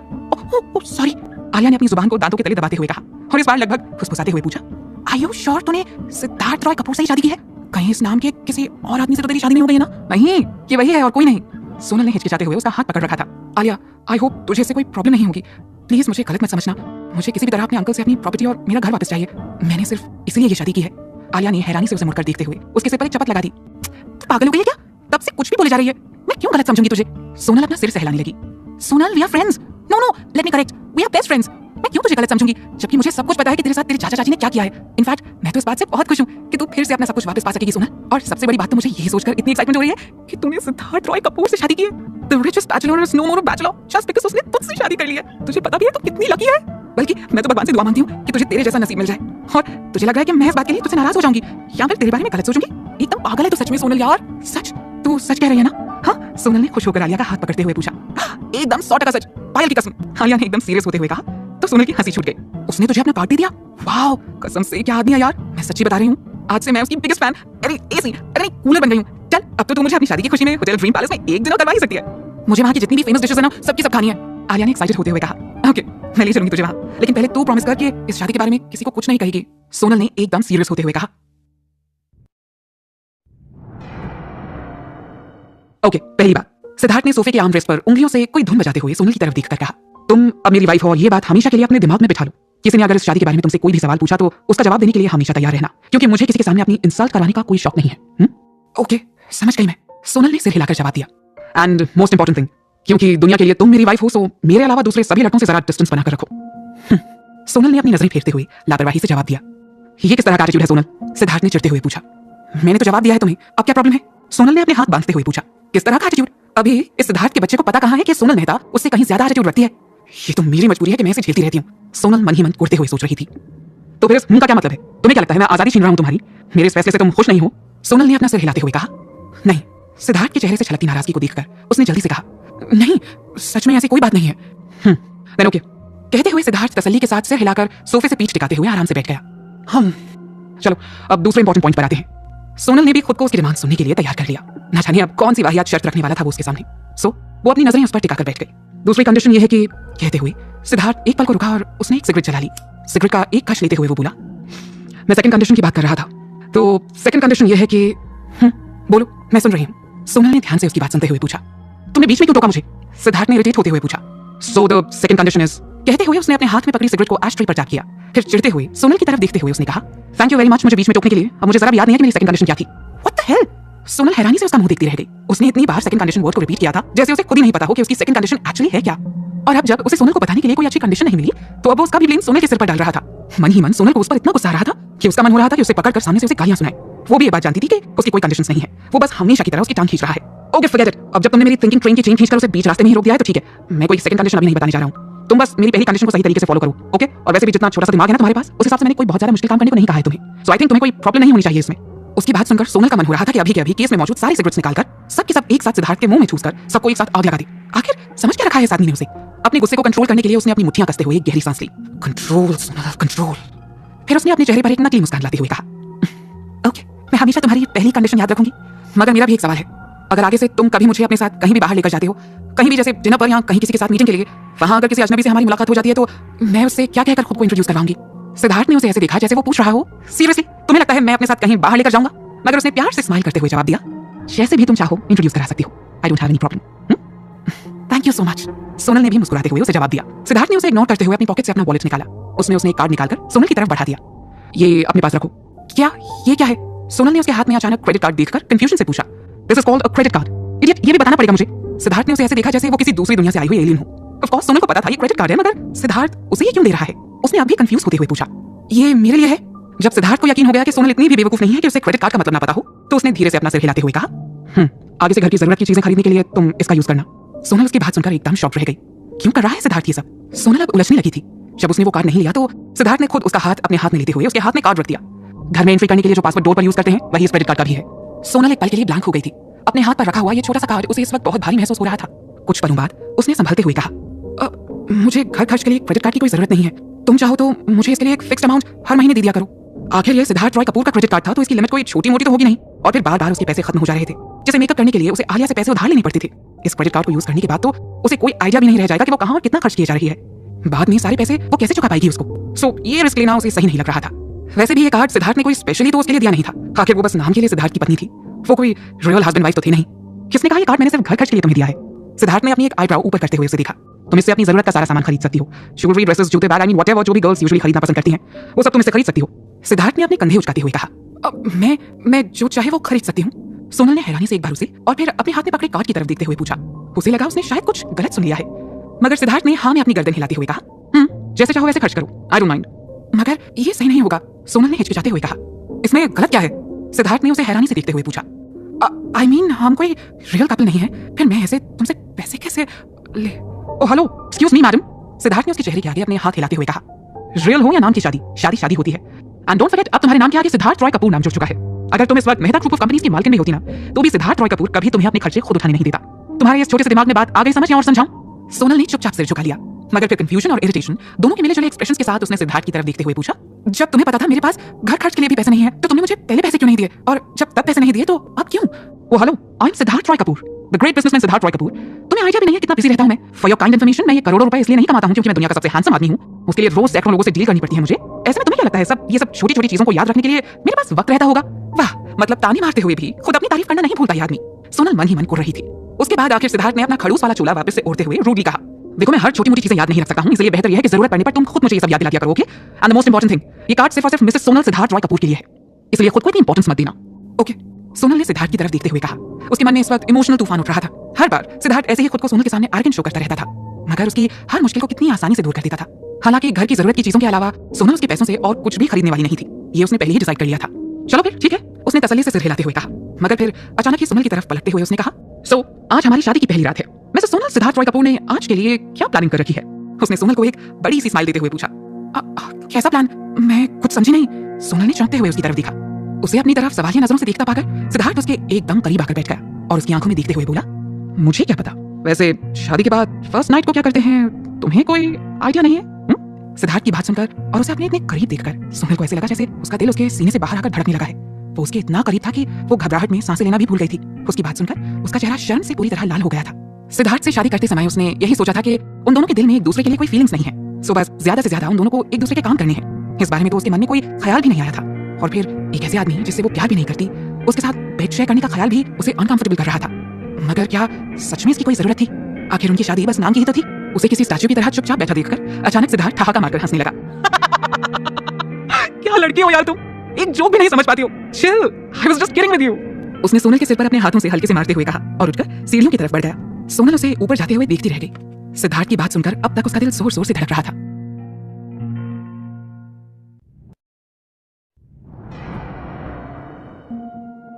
Oh sorry. आलिया ने अपनी जुबान को दांतों के तले दबाते हुए कहा और इस बार लगभग फुसफुसाते हुए पूछा, आर यू श्योर तूने सिद्धार्थ रॉय कपूर से ही शादी की है? कहीं इस नाम के किसी और आदमी से तो तेरी शादी नहीं हो गई है ना? नहीं, ये वही है और कोई नहीं। सोनल ने हिचकिचाते हुए उसका हाथ पकड़ रखा था। आलिया, आई होप तुझे इससे कोई प्रॉब्लम नहीं होगी। प्लीज मुझे गलत मत समझना। मुझे किसी भी तरह अपने अंकल से अपनी प्रॉपर्टी और मेरा घर वापस चाहिए। मैंने सिर्फ इसलिए ये शादी की है। आलिया ने हैरानी से उसे मुड़कर देखते हुए उसके सिर पर एक चपत लगा दी। तू पागल हो गई है क्या? तब से कुछ भी बोले जा रही है। मैं क्यों गलत समझूंगी तुझे? सोनल अपना सिर सहलाने लगी। Sonal, we are friends. No no, let me correct, we are best friends. मैं क्यों तुझे गलत समझूंगी, जबकि मुझे सब कुछ पता है कि तेरे साथ तेरे चाचा चाची ने क्या किया है। इनफैक्ट मैं तो इस बात से बहुत खुश हूँ कि तू फिर से अपना सब कुछ वापस पा सकेगी सोनल। और सबसे बड़ी बात तो मुझे यही सोचकर इतनी एक्साइटमेंट हो रही है कि तूने सिद्धार्थ रॉय कपूर से शादी की है। The richest bachelor is no more a bachelor just because उसने तुझसे शादी कर ली है। तुझे पता भी है तू कितनी लकी है। बल्कि मैं तो भगवान से दुआ मांगती हूँ कि तुझे तेरे जैसा नसीब मिल जाए। और तुझे लग रहा है कि मैं इस बात के लिए तुझसे नाराज हो जाऊंगी या फिर तेरे बारे में गलत सोचूंगी? एकदम पागल है तू सच में सोनल यार। सच? तू सच कह रही है ना? हाँ, सोनल ने खुश होकर आलिया का हाथ पकड़ते हुए पूछा। एकदम 100% सच, पायल की कसम। आलिया ने एकदम सीरियस होते हुए कहा तो सोनल की हंसी छूट गई। उसने तुझे अपना कार्ड दे दिया? वाओ, कसम से क्या आदमी है यार। मैं सच्ची बता रही हूँ, आज से मैं उसकी बिगेस्ट फैन। अरे एसी, अरे कूलर बन गई हूँ। चल अब तो तू मुझे अपनी शादी की खुशी में होटल ड्रीम पैलेस में एक दिन और करवा ही सकती है। मुझे वहाँ की जितनी भी फेमस डिशेस है ना, सबकी सब खानी है। आलिया ने एक्साइटेड होते हुए कहा। ओके, मैं ले चलूंगी तुझे वहाँ, लेकिन पहले तू प्रॉमिस कर कि इस शादी के बारे में किसी को कुछ नहीं कहेगी। सोनल ने एकदम सीरियस होते हुए कहा। ओके, पहली बात। सिद्धार्थ ने सोफे के आर्म रेस्ट पर उंगलियों से कोई धुन बजाते हुए सोनल की तरफ देखकर कहा, तुम अब मेरी वाइफ हो और ये बात हमेशा के लिए अपने दिमाग में बिठा लो। किसी ने अगर इस शादी के बारे में तुमसे कोई भी सवाल पूछा तो उसका जवाब देने के लिए हमेशा तैयार रहना, क्योंकि मुझे किसी के सामने अपनी इंसल्ट करवाने का कोई शौक नहीं है। ओके, समझ गई मैं। सोनल ने सिर हिलाकर जवाब दिया। एंड मोस्ट इंपॉर्टेंट थिंग, क्योंकि दुनिया के लिए तुम मेरी वाइफ हो, सो मेरे अलावा दूसरे सभी लड़कों से जरा डिस्टेंस बनाकर रखो। सोनल ने अपनी नजरें फेरते हुए लापरवाही से जवाब दिया। ये किस तरह का एटीट्यूड है सोनल? सिद्धार्थ ने चिढ़ते हुए पूछा। मैंने तो जवाब दिया है तुम्हें, अब क्या प्रॉब्लम है? सोनल ने अपने हाथ बांधते हुए पूछा। किस तरह का एटीट्यूड? अभी इस सिद्धार्थ के बच्चे को पता कहां है कि सोनल मेहता उससे कहीं ज्यादा एटीट्यूड रखती है। ये तो मेरी मजबूरी है कि मैं इसे झेलती रहती हूँ। सोनल मन ही मन कुड़ते हुए सोच रही थी। तो फिर इस का क्या मतलब है? तुम्हें क्या लगता है मैं आजादी छीन रहा हूँ तुम्हारी? मेरे इस फैसले से तुम खुश नहीं हो? सोनल ने अपना सिर हिलाते हुए कहा। नहीं। सिद्धार्थ के चेहरे से छलकती नाराजगी को देखकर उसने जल्दी से कहा, नहीं, सच में ऐसी कोई बात नहीं है। ओके, कहते हुए सिद्धार्थ तसल्ली के साथ सिर हिलाकर सोफे से पीठ टिकाते हुए आराम से बैठ गया। चलो अब दूसरे इंपॉर्टेंट पॉइंट पर आते हैं। सोनल ने भी खुद को उसकी डिमांड सुनने के लिए तैयार कर लिया। ना जाने अब कौन सी वाहियात शर्त रखने वाला था वो उसके सामने। सो वो अपनी नजरें उस पर टिका कर बैठ गई। दूसरी कंडीशन ये है कि कहते हुए सिद्धार्थ एक पल को रुका और उसने एक सिगरेट जला ली। सिगरेट का एक कश लेते हुए वो बोला, मैं सेकंड कंडीशन की बात कर रहा था। तो सेकंड कंडीशन ये है कि बोलो, मैं सुन रही हूँ। सोनल ने ध्यान से उसकी बात सुनते हुए पूछा, तुमने बीच में क्यों टोका मुझे? सिद्धार्थ ने इरिटेट होते हुए पूछा। So the second condition is, कहते हुए उसने अपने हाथ में पकड़ी सिगरेट को एश ट्रे पर टैप किया। फिर चिढ़ते हुए सोनल की तरफ देखते हुए उसने कहा, थैंक यू वेरी मच मुझे बीच में टोकने के लिए। अब मुझे जरा भी याद नहीं है कि मेरी सेकंड कंडीशन क्या थी। What the hell? सोनल हैरानी से उसका मुंह देखती रह गई। उसने इतनी बार सेकंड कंडीशन वर्ड को रिपीट किया था जैसे उसे खुद ही नहीं पता हो कि उसकी सेकंड कंडीशन एक्चुअली है क्या। और अब जब उसे सोनल को बताने के लिए कोई अच्छी कंडीशन नहीं मिली तो अब वो उसका भी ब्लेम सोनल के सिर पर डाल रहा था। मन ही मन सोनल को उस पर इतना गुस्सा आ रहा था कि उसका मन हो रहा था कि उसे पकड़कर सामने से उसे गालियां सुनाए। वो भी ये बात जानती थी कि उसकी कोई कंडीशंस नहीं है, वो बस हमेशा की तरह उसकी टांग खींच रहा है। Okay forget it. अब जब तुमने मेरी थिंकिंग ट्रेन की चेन खींचकर उसे बीच रास्ते में ही रोक दिया है तो ठीक है, मैं कोई सेकंड कंडीशन अभी नहीं बताने जा रहा हूं। तुम बस मेरी पहली कंडीशन को सही तरीके से फॉलो करो, ओके? और वैसे भी जितना छोटा सा दिमाग है ना तुम्हारे पास, उस हिसाब से मैंने कोई बहुत ज्यादा मुश्किल काम करने को नहीं कहा है तुम्हें। सो आई थिंक तुम्हें कोई प्रॉब्लम नहीं होनी चाहिए इसमें। उसकी बात सुनकर सोनल का मन हो रहा था कि अभी के अभी केस में मौजूद सारी सिगरेट्स निकालकर सब की सब एक साथ सिद्धार्थ के मुंह में ठूसकर सबको एक साथ आग लगा दे। आखिर समझ क्या रखा है इस आदमी ने उसे? अपने गुस्से को कंट्रोल करने के लिए उसने अपनी मुट्ठियां कसते हुए एक गहरी सांस ली। Control Sonal, control. फिर उसने अपने चेहरे पर एक नकली मुस्कान लाते हुए कहा, ओके, मैं हमेशा तुम्हारी पहली कंडीशन याद रखूंगी, मगर मेरा भी एक सवाल है। अगर आगे से तुम कभी मुझे अपने साथ कहीं भी बाहर लेकर जाते हो, कहीं भी जैसे डिनर पर या कहीं किसी के साथ मीटिंग के लिए, वहां अगर किसी अजनबी से हमारी मुलाकात हो जाती है तो मैं उससे क्या कहकर खुद को इंट्रोड्यूस करवाऊंगी? सिद्धार्थ ने उसे ऐसे देखा जैसे वो पूछ रहा हो, सीरियसली तुम्हें लगता है मैं अपने साथ कहीं बाहर लेकर जाऊंगा? मगर उसने प्यार से स्माइल करते हुए जवाब दिया, जैसे भी तुम चाहो इंट्रोड्यूस करा सकती हो, I don't have any problem. Thank you so much. Sonal ने भी मुस्कुराते हुए उसे जवाब दिया। सिद्धार्थ ने उसे इग्नोर करते हुए अपनी पॉकेट से अपना वॉलेट निकाला। उसने एक कार्ड निकालकर सोनल की तरफ बढ़ा दिया। ये अपने पास रखो। क्या ये क्या है? सोनल ने उसके हाथ में अचानक क्रेडिट कार्ड देखकर कंफ्यूजन से पूछा। This is called a credit card. Idiot, ये भी बताना पड़ेगा मुझे। सिद्धार्थ ने उसे ऐसे देखा जैसे वो किसी दूसरी दुनिया से आई हुई एलियन हो। ऑफ कोर्स सोनल को पता था ये क्रेडिट कार्ड है, मगर सिद्धार्थ उसे ये क्यों दे रहा है? उसने अब भी कंफ्यूज होते हुए पूछा, ये मेरे लिए है? जब सिद्धार्थ को यकीन हो गया कि सोनल इतनी भी बेवकूफ नहीं है कि उसे क्रेडिट कार्ड का मतलब ना पता हो, तो उसने धीरे से अपना सिर हिलाते हुए कहा, आगे से घर की जरूरत की चीजें खरीदने के लिए तुम इसका यूज करना। सोनल उसकी बात सुनकर एकदम शॉक रह गई। क्यों कर रहा है सिद्धार्थ ये सब? सोनल अब उलझने लगी थी। जब उसने वो कार्ड नहीं लिया तो सिद्धार्थ ने खुद उसका हाथ अपने हाथ में लेते हुए उसके हाथ में कार्ड रख दिया। घर में एंट्री करने के लिए जो पासवर्ड डोर पर यूज करते हैं वही इस क्रेडिट कार्ड का भी है। सोनल एक पल के लिए ब्लैंक हो गई थी। अपने हाथ पर रखा हुआ ये छोटा सा कार्ड उसे इस वक्त बहुत भारी महसूस हो रहा था। कुछ पलों बाद उसने संभलते हुए कहा, मुझे घर खर्च के लिए क्रेडिट कार्ड की कोई जरूरत नहीं है। तुम चाहो तो मुझे इसके लिए एक फिक्स्ड अमाउंट हर महीने दे दिया करो। आखिर ये सिद्धार्थ रॉय कपूर का क्रेडिट कार्ड था तो इसकी लिमिट कोई छोटी मोटी तो होगी नहीं। और फिर बार बार उसके पैसे खत्म हो जा रहे थे। जैसे मेकअप करने के लिए उसे आलिया से पैसे उधार लेने पड़ते थे। इस क्रेडिट कार्ड को यूज करने के बाद तो उसे कोई आइडिया भी नहीं रह जाएगा कि वो कहां और कितना खर्च किए जा रही है। बाद में सारे पैसे वो कैसे चुका पाएगी उसको? सो ये रिस्क लेना उसे सही नहीं लग रहा था। वैसे भी ये कार्ड सिद्धार्थ ने कोई स्पेशली तो उसके लिए दिया नहीं था। आखिर वो बस नाम के लिए सिद्धार्थ की पत्नी थी, वो कोई रियल हस्बैंड वाइफ तो थी नहीं। किसने कहा ये कार्ड मैंने सिर्फ घर खर्च के लिए तुम्हें दिया है? सिद्धार्थ ने अपनी एक आईब्राउ ऊपर करते हुए उसे देखा। तुम इससे अपनी जरूरत का सारा सामान खरीद सकती हो। ज्वेलरी, ड्रेसेस, जूते, बैग, आई मीन व्हाटएवर जो भी गर्ल्स यूजुअली खरीदना पसंद करती हैं, वो सब तुम इससे खरीद सकती हो। सिद्धार्थ ने अपने कंधे उचकाते हुए कहा, मैं जो चाहे वो खरीद सकती हूँ। सोनल ने हैरानी से एक बार उसे और फिर अपने हाथ में पकड़े कार्ड की तरफ देखते हुए पूछा। उसे लगा उसने शायद कुछ गलत सुन लिया है, मगर सिद्धार्थ ने हाँ में अपनी गर्दन हिलाते हुए कहा, जैसे चाहो वैसे खर्च करो, आई डोंट माइंड। मगर ये सही नहीं होगा, सोनल ने हिचकिचाते हुए कहा। इसमें गलत क्या है? सिद्धार्थ ने उसे हैरानी से देखते हुए पूछा। आई मीन हम कोई रियल कपल नहीं है, फिर मैं ऐसे तुमसे पैसे कैसे ले? Oh hello, excuse me madam. Siddharth ने उसके चेहरे के आगे अपने हाथ हिलाते हुए कहा, रियल हो या नाम की शादी, शादी शादी होती है। एंड डोंट फॉरगेट, अब तुम्हारे नाम के आगे सिद्धार्थ रॉय कपूर नाम जुड़ चुका है। अगर तुम इस वक्त मेहता ग्रुप ऑफ कंपनीज की मालकिन भी होती ना, तो भी सिद्धार्थ रॉय कपूर कभी तुम्हें अपने खर्चे खुद उठाने नहीं देता। तुम्हारे इस छोटे से दिमाग में बात आ गई समझ या और समझाऊं? सोनल ने चुपचाप सिर झुका लिया, मगर फिर कंफ्यूजन और इरिटेशन दोनों के मिले जुले एक्सप्रेशंस के साथ उसने सिद्धार्थ की तरफ देखते हुए पूछा, जब तुम्हें पता था मेरे पास घर खर्च के लिए भी पैसे नहीं है तो तुमने मुझे पहले पैसे क्यों नहीं दिए? और जब तब पैसे नहीं दिए तो अब क्यों? Oh hello, I am Siddharth Roy Kapoor, the great businessman Siddharth Roy Kapoor. तुम्हें आइडिया भी नहीं है कितना बिजी रहता हूं मैं। फॉर योर काइंड इन्फॉर्मेशन, मैं ये करोड़ों रुपए इसलिए नहीं कमाता हूं क्योंकि मैं दुनिया का सबसे हैंडसम आदमी हूं। उसके लिए रोज सैकड़ों लोगों से डील करनी पड़ती है मुझे। ऐसे में तुम्हें क्या लगता है ये सब छोटी छोटी चीजों को याद रखने के लिए मेरे पास वक्त रहता होगा? वाह, मतलब ताने मारते हुए भी खुद अपनी तारीफ करना नहीं भूलता ये आदमी। सोनल मन ही मन कुड़ रही थी। उसके बाद आखिर सिद्धार्थ ने अपना खड़ूस वाला चोला वापस से ओढ़ते हुए रूडली कहा, देखो मैं हर छोटी मोटी चीजें याद नहीं रख सकता हूं, इसलिए बेहतर यह है कि जरूरत पड़ने पर तुम खुद मुझे ये सब याद दिला दिया करो, okay? And the most important thing, ये कार्ड सिर्फ और सिर्फ मिसेस सोनल सिद्धार्थ रॉय कपूर के लिए है, इसलिए खुद को इतनी इंपॉर्टेंस मत देना, ओके? सोनल ने सिद्धार्थ की तरफ देखते हुए कहा। उसके मन में इस वक्त इमोशनल तूफान उठ रहा था। हर बार सिद्धार्थ ऐसे ही खुद को सोनल के सामने आर्गेंट शो करता रहता था, मगर उसकी हर मुश्किल को कितनी आसानी से दूर कर देता था। हालांकि घर की जरूरत की चीजों के अलावा सोनल उसके पैसों से और कुछ भी खरीदने वाली नहीं थी, ये उसने पहले ही डिसाइड कर लिया था। चलो फिर ठीक है, उसने तसल्ली से सिर हिलाते हुए कहा, मगर फिर अचानक ही सोनल की तरफ पलटते हुए उसने कहा, सो आज हमारी शादी की पहली रात है। मिसेस सोनल सिद्धार्थ रॉय कपूर ने आज के लिए क्या प्लानिंग कर रखी है? उसने सोनल को एक बड़ी सी स्माइल देते हुए पूछा। कैसा प्लान? मैं कुछ समझी नहीं। सोनल ने चौंकते हुए उसकी तरफ देखा। उसे अपनी तरफ सवालिया नजरों से देखता पाकर सिद्धार्थ उसके एकदम करीब आकर बैठ गया और उसकी आंखों में देखते हुए बोला, मुझे क्या पता, वैसे शादी के बाद फर्स्ट नाइट को क्या करते हैं, तुम्हें कोई आइडिया नहीं है? सिद्धार्थ की बात सुनकर और उसे अपने इतने करीब देखकर सोनल को ऐसे लगा जैसे उसका दिल उसके सीने से बाहर आकर धड़कने लगा है। वो उसके इतना करीब था कि वो घबराहट में सांसें लेना भी भूल गई थी। उसकी बात सुनकर उसका चेहरा शर्म से पूरी तरह लाल हो गया था। सिद्धार्थ से शादी करते समय उसने यही सोचा था कि उन दोनों के दिल में एक दूसरे के लिए कोई फीलिंग्स नहीं है, सो बस ज्यादा से ज्यादा उन दोनों को एक दूसरे के काम करने हैं। इस बारे में तो उसके मन में कोई ख्याल भी नहीं आया था। और फिर एक ऐसे आदमी जिससे वो प्यार भी नहीं करती, उसके साथ बेड शेयर करने का ख्याल भी उसे अनकंफर्टेबल कर रहा था। मगर क्या सच में इसकी कोई जरूरत थी? आखिर उनकी शादी बस नाम की ही तो थी। उसे किसी स्टैच्यू की तरह चुपचाप बैठा देखकर अचानक सिद्धार्थ ठहाका मारकर हंसने लगा। क्या लड़की हो यार तुम, एक जोक भी नहीं समझ पाती हो। Chill, I was just kidding with you. उसने सोनल के सिर पर अपने हाथों से हल्के से मारते हुए कहा और उठकर सीढ़ियों की तरफ बढ़ गया। सोनल उसे ऊपर जाते हुए देखती रह गई। सिद्धार्थ की बात सुनकर अब तक उसका दिल जोर जोर से धड़क रहा था।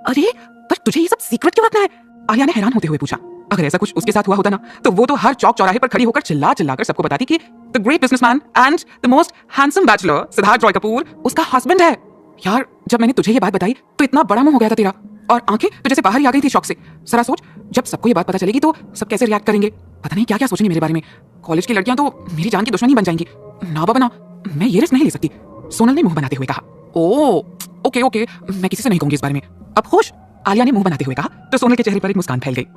अरे पर तुझे ये सब सीक्रेट क्यों रखना है? आलिया ने हैरान होते हुए पूछा। अगर ऐसा कुछ उसके साथ हुआ होता ना, तो वो तो हर चौक चौराहे पर खड़ी होकर चिल्ला चिल्लाकर सबको बताती कि the great businessman and the most handsome bachelor Siddharth Roy Kapoor उसका हस्बैंड है। यार जब मैंने तुझे ये बात बताई तो इतना बड़ा मुंह हो गया था तेरा, और आंखें तो जैसे बाहर ही आ गई थी शौक से। जरा सोच, जब सबको ये बात पता चलेगी तो सब कैसे रिएक्ट करेंगे? पता नहीं क्या क्या सोचेंगे मेरे बारे में। कॉलेज की लड़कियां तो मेरी जान की दुश्मन ही बन जाएंगी। ना बाबा ना, मैं ये रिस्क नहीं ले सकती। सोनल ने मुंह बनाते हुए कहा। ओ ओके ओके, मैं किसी से नहीं कहूंगी इस बारे में। अब खुश? आलिया ने मुंह बनाते हुए कहा तो सोनल के चेहरे पर एक मुस्कान फैल गई।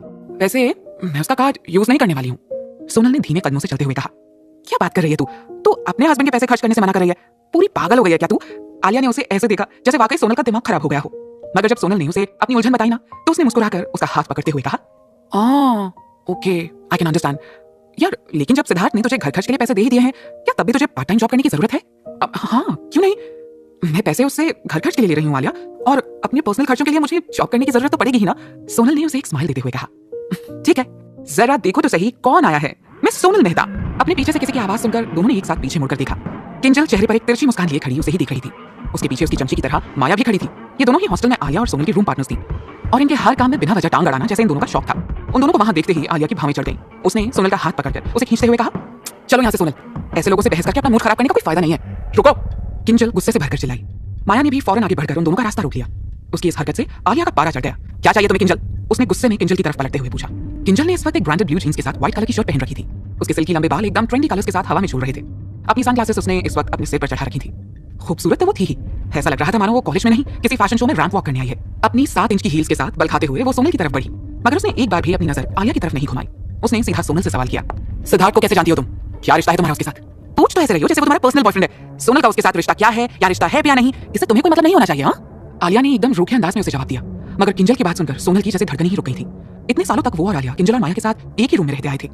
वैसे मैं उसका कार्ड यूज नहीं करने वाली हूँ। सोनल ने धीमे कदमों से चलते हुए कहा। क्या बात कर रही है तू? तू अपने हस्बैंड के पैसे खर्च करने से मना कर रही है? पूरी पागल हो गई है क्या तू? आलिया ने उसे ऐसे देखा जैसे वाकई सोनल का दिमाग खराब हो गया हो। मगर जब सोनल ने उसे अपनी उलझन बताई ना, तो उसने मुस्कुराकर उसका हाथ पकड़ते हुए कहा, ओके आई कैन अंडरस्टैंड। यार लेकिन जब सिद्धार्थ ने तुझे घर खर्च के लिए पैसे दे ही दिए हैं, क्या तब भी तुझे पार्ट टाइम जॉब करने की जरूरत है? हाँ क्यों नहीं, मैं पैसे उससे घर खर्च के लिए ले रही हूँ आलिया, और अपने पर्सनल खर्चों के लिए मुझे जॉब करने की जरूरत तो पड़ेगी ही ना। सोनल ने उसे एक स्माइल देते हुए कहा। ठीक है, जरा देखो तो सही कौन आया है। मैं सोनल मेहता। अपने पीछे से किसी की आवाज सुनकर दोनों ने एक साथ पीछे मुड़कर देखा। किंजल चेहरे पर एक तिरछी मुस्कान लिए खड़ी उसे ही देख रही थी। उसके पीछे उसकी चमची की तरह माया भी खड़ी थी। ये दोनों ही हॉस्टल में आलिया और सोनल की रूम पार्टनर्स थी, और इनके हर काम में बिना वजह टांग अड़ाना जैसे इन दोनों का शौक था। उन दोनों को वहां देखते ही आलिया की भावें चढ़ गई। उसने सोनल का हाथ पकड़कर उसे खींचते हुए कहा, चलो यहाँ से सोनल, ऐसे लोगों से बहस करके अपना मूड खराब करने का कोई फायदा नहीं है। रुको! किंजल गुस्से से भरकर चिल्लाई। माया ने भी फौरन आगे बढ़कर उन दोनों का रास्ता रोक लिया। उसकी इस हरकत से आलिया का पारा चढ़ गया। क्या चाहिए तुम्हें किंजल? उसने गुस्से में किंजल की तरफ पलटते हुए पूछा। किंजल ने इस वक्त एक ब्रांडेड ब्लू जींस के साथ व्हाइट कलर की शर्ट पहन रखी थी। उसके सिल्की लंबे बाल एकदम ट्रेंडी कलर्स के साथ हवा में झूल रहे थे। अपनी सनग्लासेस उसने इस वक्त अपने सिर पर चढ़ा रखी थी। खूबसूरत तो वो थी ही, ऐसा लग रहा था मानो वो कॉलेज में नहीं किसी फैशन शो में रैंप वॉक करने आई है। अपनी 7 इंच की हील्स के साथ बल खाते हुए वो सोनल की तरफ बढ़ी, मगर उसने एक बार भी अपनी नजर आलिया की तरफ नहीं घुमाई। उसने सीधा सोनल से सवाल किया, सिद्धार्थ को कैसे जानती हो तुम? क्या रिश्ता है तुम्हारा उसके साथ? पूछ तो ऐसे रही हो जैसे वो तुम्हारा पर्सनल बॉयफ्रेंड है। सोनल का उसके साथ रिश्ता क्या है, या रिश्ता है या नहीं, इससे तुम्हें कोई मतलब नहीं होना चाहिए। हाँ, आलिया ने एकदम रूखे अंदाज में उसे जवाब दिया। मगर किंजल की बात सुनकर सोनल की जैसे धड़कन ही रुक गई थी। इतने सालों तक वो और आलिया किंजल और माया के साथ एक ही रूम में रहते आए थे,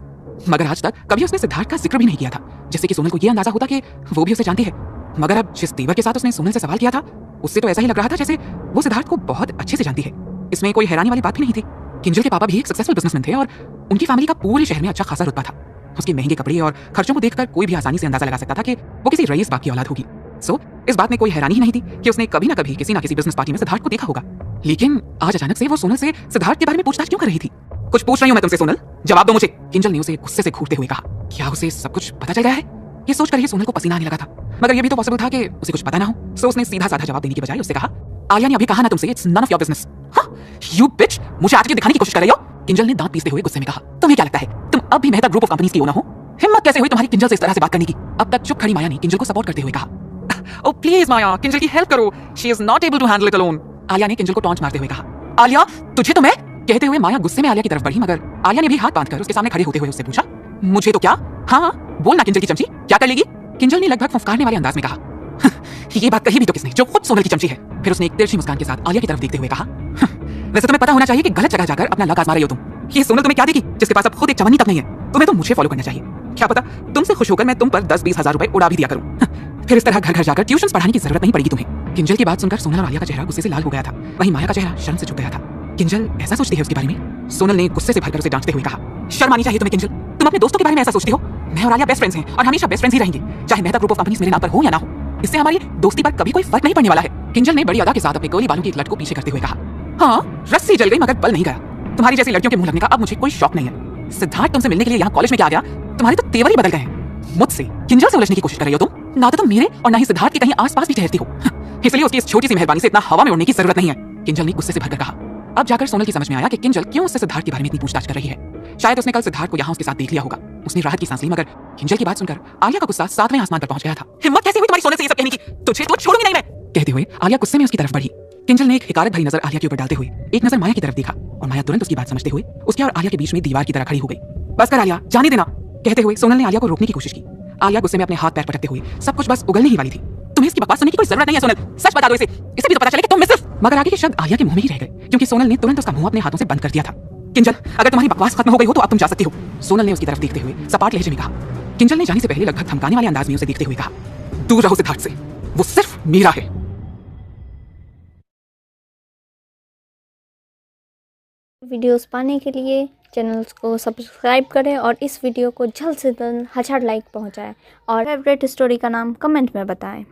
मगर आज तक कभी उसने सिद्धार्थ का जिक्र भी नहीं किया था, जिससे कि सोनल को यह अंदाजा होता कि वो भी उसे जानती है। मगर अब जिस तेवर के साथ उसने सोनल से सवाल किया था, उससे तो ऐसा ही लग रहा था जैसे वो सिद्धार्थ को बहुत अच्छे से जानती है। इसमें कोई हैरानी वाली बात भी नहीं थी। किंजल के पापा भी एक सक्सेसफुल बिजनेसमैन थे और उनकी फैमिली का पूरे शहर में अच्छा खासा रुतबा था। उसके महंगे कपड़े और खर्चों को देखकर कोई भी आसानी से अंदाजा लगा सकता था कि वो किसी रईस बाप की औलाद होगी। सो इस बात में कोई हैरानी ही नहीं थी कि उसने कभी ना कभी किसी ना किसी बिजनेस पार्टी में सिद्धार्थ को देखा होगा। लेकिन आज अचानक से वो सोनल से सिद्धार्थ के बारे में पूछताछ क्यों कर रही थी? कुछ पूछ रही हूं मैं तुमसे सोनल, जवाब दो मुझे। किंजल ने उसे गुस्से से घूरते हुए कहा। क्या उसे सब कुछ पता चल गया है? ये सोचकर ही सोनल को पसीना आने लगा था, मगर ये भी तो पॉसिबल था कि उसे कुछ पता ना हो। सो उसने सीधा साधा जवाब देने की बजाय उससे कहा, आलिया ने अभी कहा ना तुमसे, it's none of your business. You bitch, मुझे एटीट्यूड दिखाने की कोशिश कर रही हो? किंजल ने दांत पीसते हुए गुस्से में कहा। तुम्हें क्या लगता है तुम अब भी मेहता ग्रुप ऑफ कंपनीज की ओनर हो? हिम्मत कैसे हुई तुम्हारी किंजल से इस तरह से बात करने की? अब तक चुप खड़ी माया ने किंजल को सपोर्ट करते हुए कहा, ओह प्लीज माया, किंजल की हेल्प करो, she is not able to handle it alone. Alia ने किंजल को टॉन्ट मारते हुए कहा, आलिया तुझे तो मैं, कहते हुए माया गुस्से में आलिया की तरफ बढ़ी, मगर आलिया ने भी हाथ बांधकर उसके सामने खड़े होते हुए उससे पूछा, मुझे तो क्या? हाँ बोलना किंजल की चमची, क्या कर लेगी? किंजल ने लगभग फुफकारने वाले अंदाज में कहा, ये बात कही भी तो किसने जो खुद सोनल की चमची है? फिर उसने एक तिरछी मुस्कान के साथ आलिया की तरफ देखते हुए कहा, वैसे तुम्हें पता होना चाहिए कि गलत जगह जाकर अपना लक आजमा रही हो तुम। ये सोनल तुम्हें क्या देगी जिसके पास अब खुद एक चवन्नी तक नहीं है? तुम्हें तो मुझे फॉलो करना चाहिए। क्या पता तुमसे खुश होकर मैं तुम पर 10-20 हजार रुपए उड़ा भी दिया करूं। फिर इस तरह घर घर जाकर ट्यूशंस पढ़ाने की जरूरत नहीं पड़ेगी तुम्हें। किंजल की बात सुनकर सोनल और आलिया का चेहरा गुस्से से लाल हो गया था, वहीं माया का चेहरा शर्म से झुक गया था। किंजल ऐसा सोचती है उसके बारे में? सोनल ने गुस्से से भरकर उसे डांटते हुए कहा, शर्म आनी चाहिए तुम्हें किंजल, तुम अपने दोस्तों के बारे में ऐसा सोचती हो? मैं और आलिया बेस्ट फ्रेंड्स हैं और हमेशा बेस्ट फ्रेंड्स ही रहेंगे, चाहे मेहता ग्रुप ऑफ कंपनीज मेरे नाम पर हो या ना हो। इससे हमारी दोस्ती पर कभी कोई फर्क नहीं पड़ने वाला है। किंजल ने बड़ी अदा के साथ अपने कर्ली बालों की एक लट को पीछे करते हुए कहा, हाँ रस्सी जल गई मगर बल नहीं गया। तुम्हारी जैसी लड़कियों के मुंह लगने का अब मुझे कोई शौक नहीं है। सिद्धार्थ तुमसे मिलने के लिए यहाँ कॉलेज में क्या आ गया? तुम्हारे तो तेवर ही बदल गए हैं। मुझसे किंजल से उलझने की कोशिश कर रही हो तुम? ना तो तुम मेरे और ना ही सिद्धार्थ के कहीं आसपास भी ठहरती हो, इसलिए उसकी इस छोटी सी मेहरबानी से इतना हवा में उड़ने की जरूरत नहीं है। किंजल ने गुस्से से भरकर कहा। अब जाकर सोनल की समझ में आया कि किंजल क्यों उससे सिद्धार्थ के बारे में इतनी पूछताछ कर रही है। शायद उसने कल सिद्धार्थ को यहाँ उसके साथ देख लिया होगा। उसने राहत की सांस ली, मगर किंजल की बात सुनकर आलिया का गुस्सा 7वें आसमान पर पहुंच गया था। हिम्मत कैसे हुई तुम्हारी सोनल से ये सब कहने की? तुझे तो छोड़ूंगी नहीं मैं, कहते हुए आलिया गुस्से में उसकी तरफ बढ़ी। किंजल ने एक हिकारत भरी नजर आलिया के ऊपर डालते हुए एक नजर माया की तरफ देखा और माया तुरंत उसकी बात समझते हुए उसके और आलिया के बीच में दीवार की तरह खड़ी हो गई। बस कर आलिया, जाने देना, कहते हुए सोनल ने आलिया को रोकने की कोशिश की। आलिया गुस्से में अपने हाथ पैर पटकते हुए सब कुछ बस उगलने ही वाली थी। तुम्हें इसकी बकवास सुनने की कोई जरूरत नहीं है सोनल, सच बता दो इसे भी तो पता चले कि तुम मिसेस। मगर आगे के शब्द आलिया के मुंह में ही रह गए, क्योंकि सोनल ने तुरंत उसका मुंह अपने हाथों से बंद कर दिया था। किंजल, अगर तुम्हारी बकवास खत्म हो गई हो तो अब तुम जा सकती हो, सोनल ने उसकी तरफ देखते हुए सपाट लहजे में कहा। किंजल ने जाने से पहले लगभग धमकाने वाले अंदाज में उसे देखते हुए कहा, दूर रहो सिद्धार्थ से, वो सिर्फ मेरा है। वीडियोस पाने के लिए चैनल को सब्सक्राइब करें और इस वीडियो को जल्द से जल्द 1000 लाइक पहुंचाएं और फेवरेट स्टोरी का नाम कमेंट में बताएं।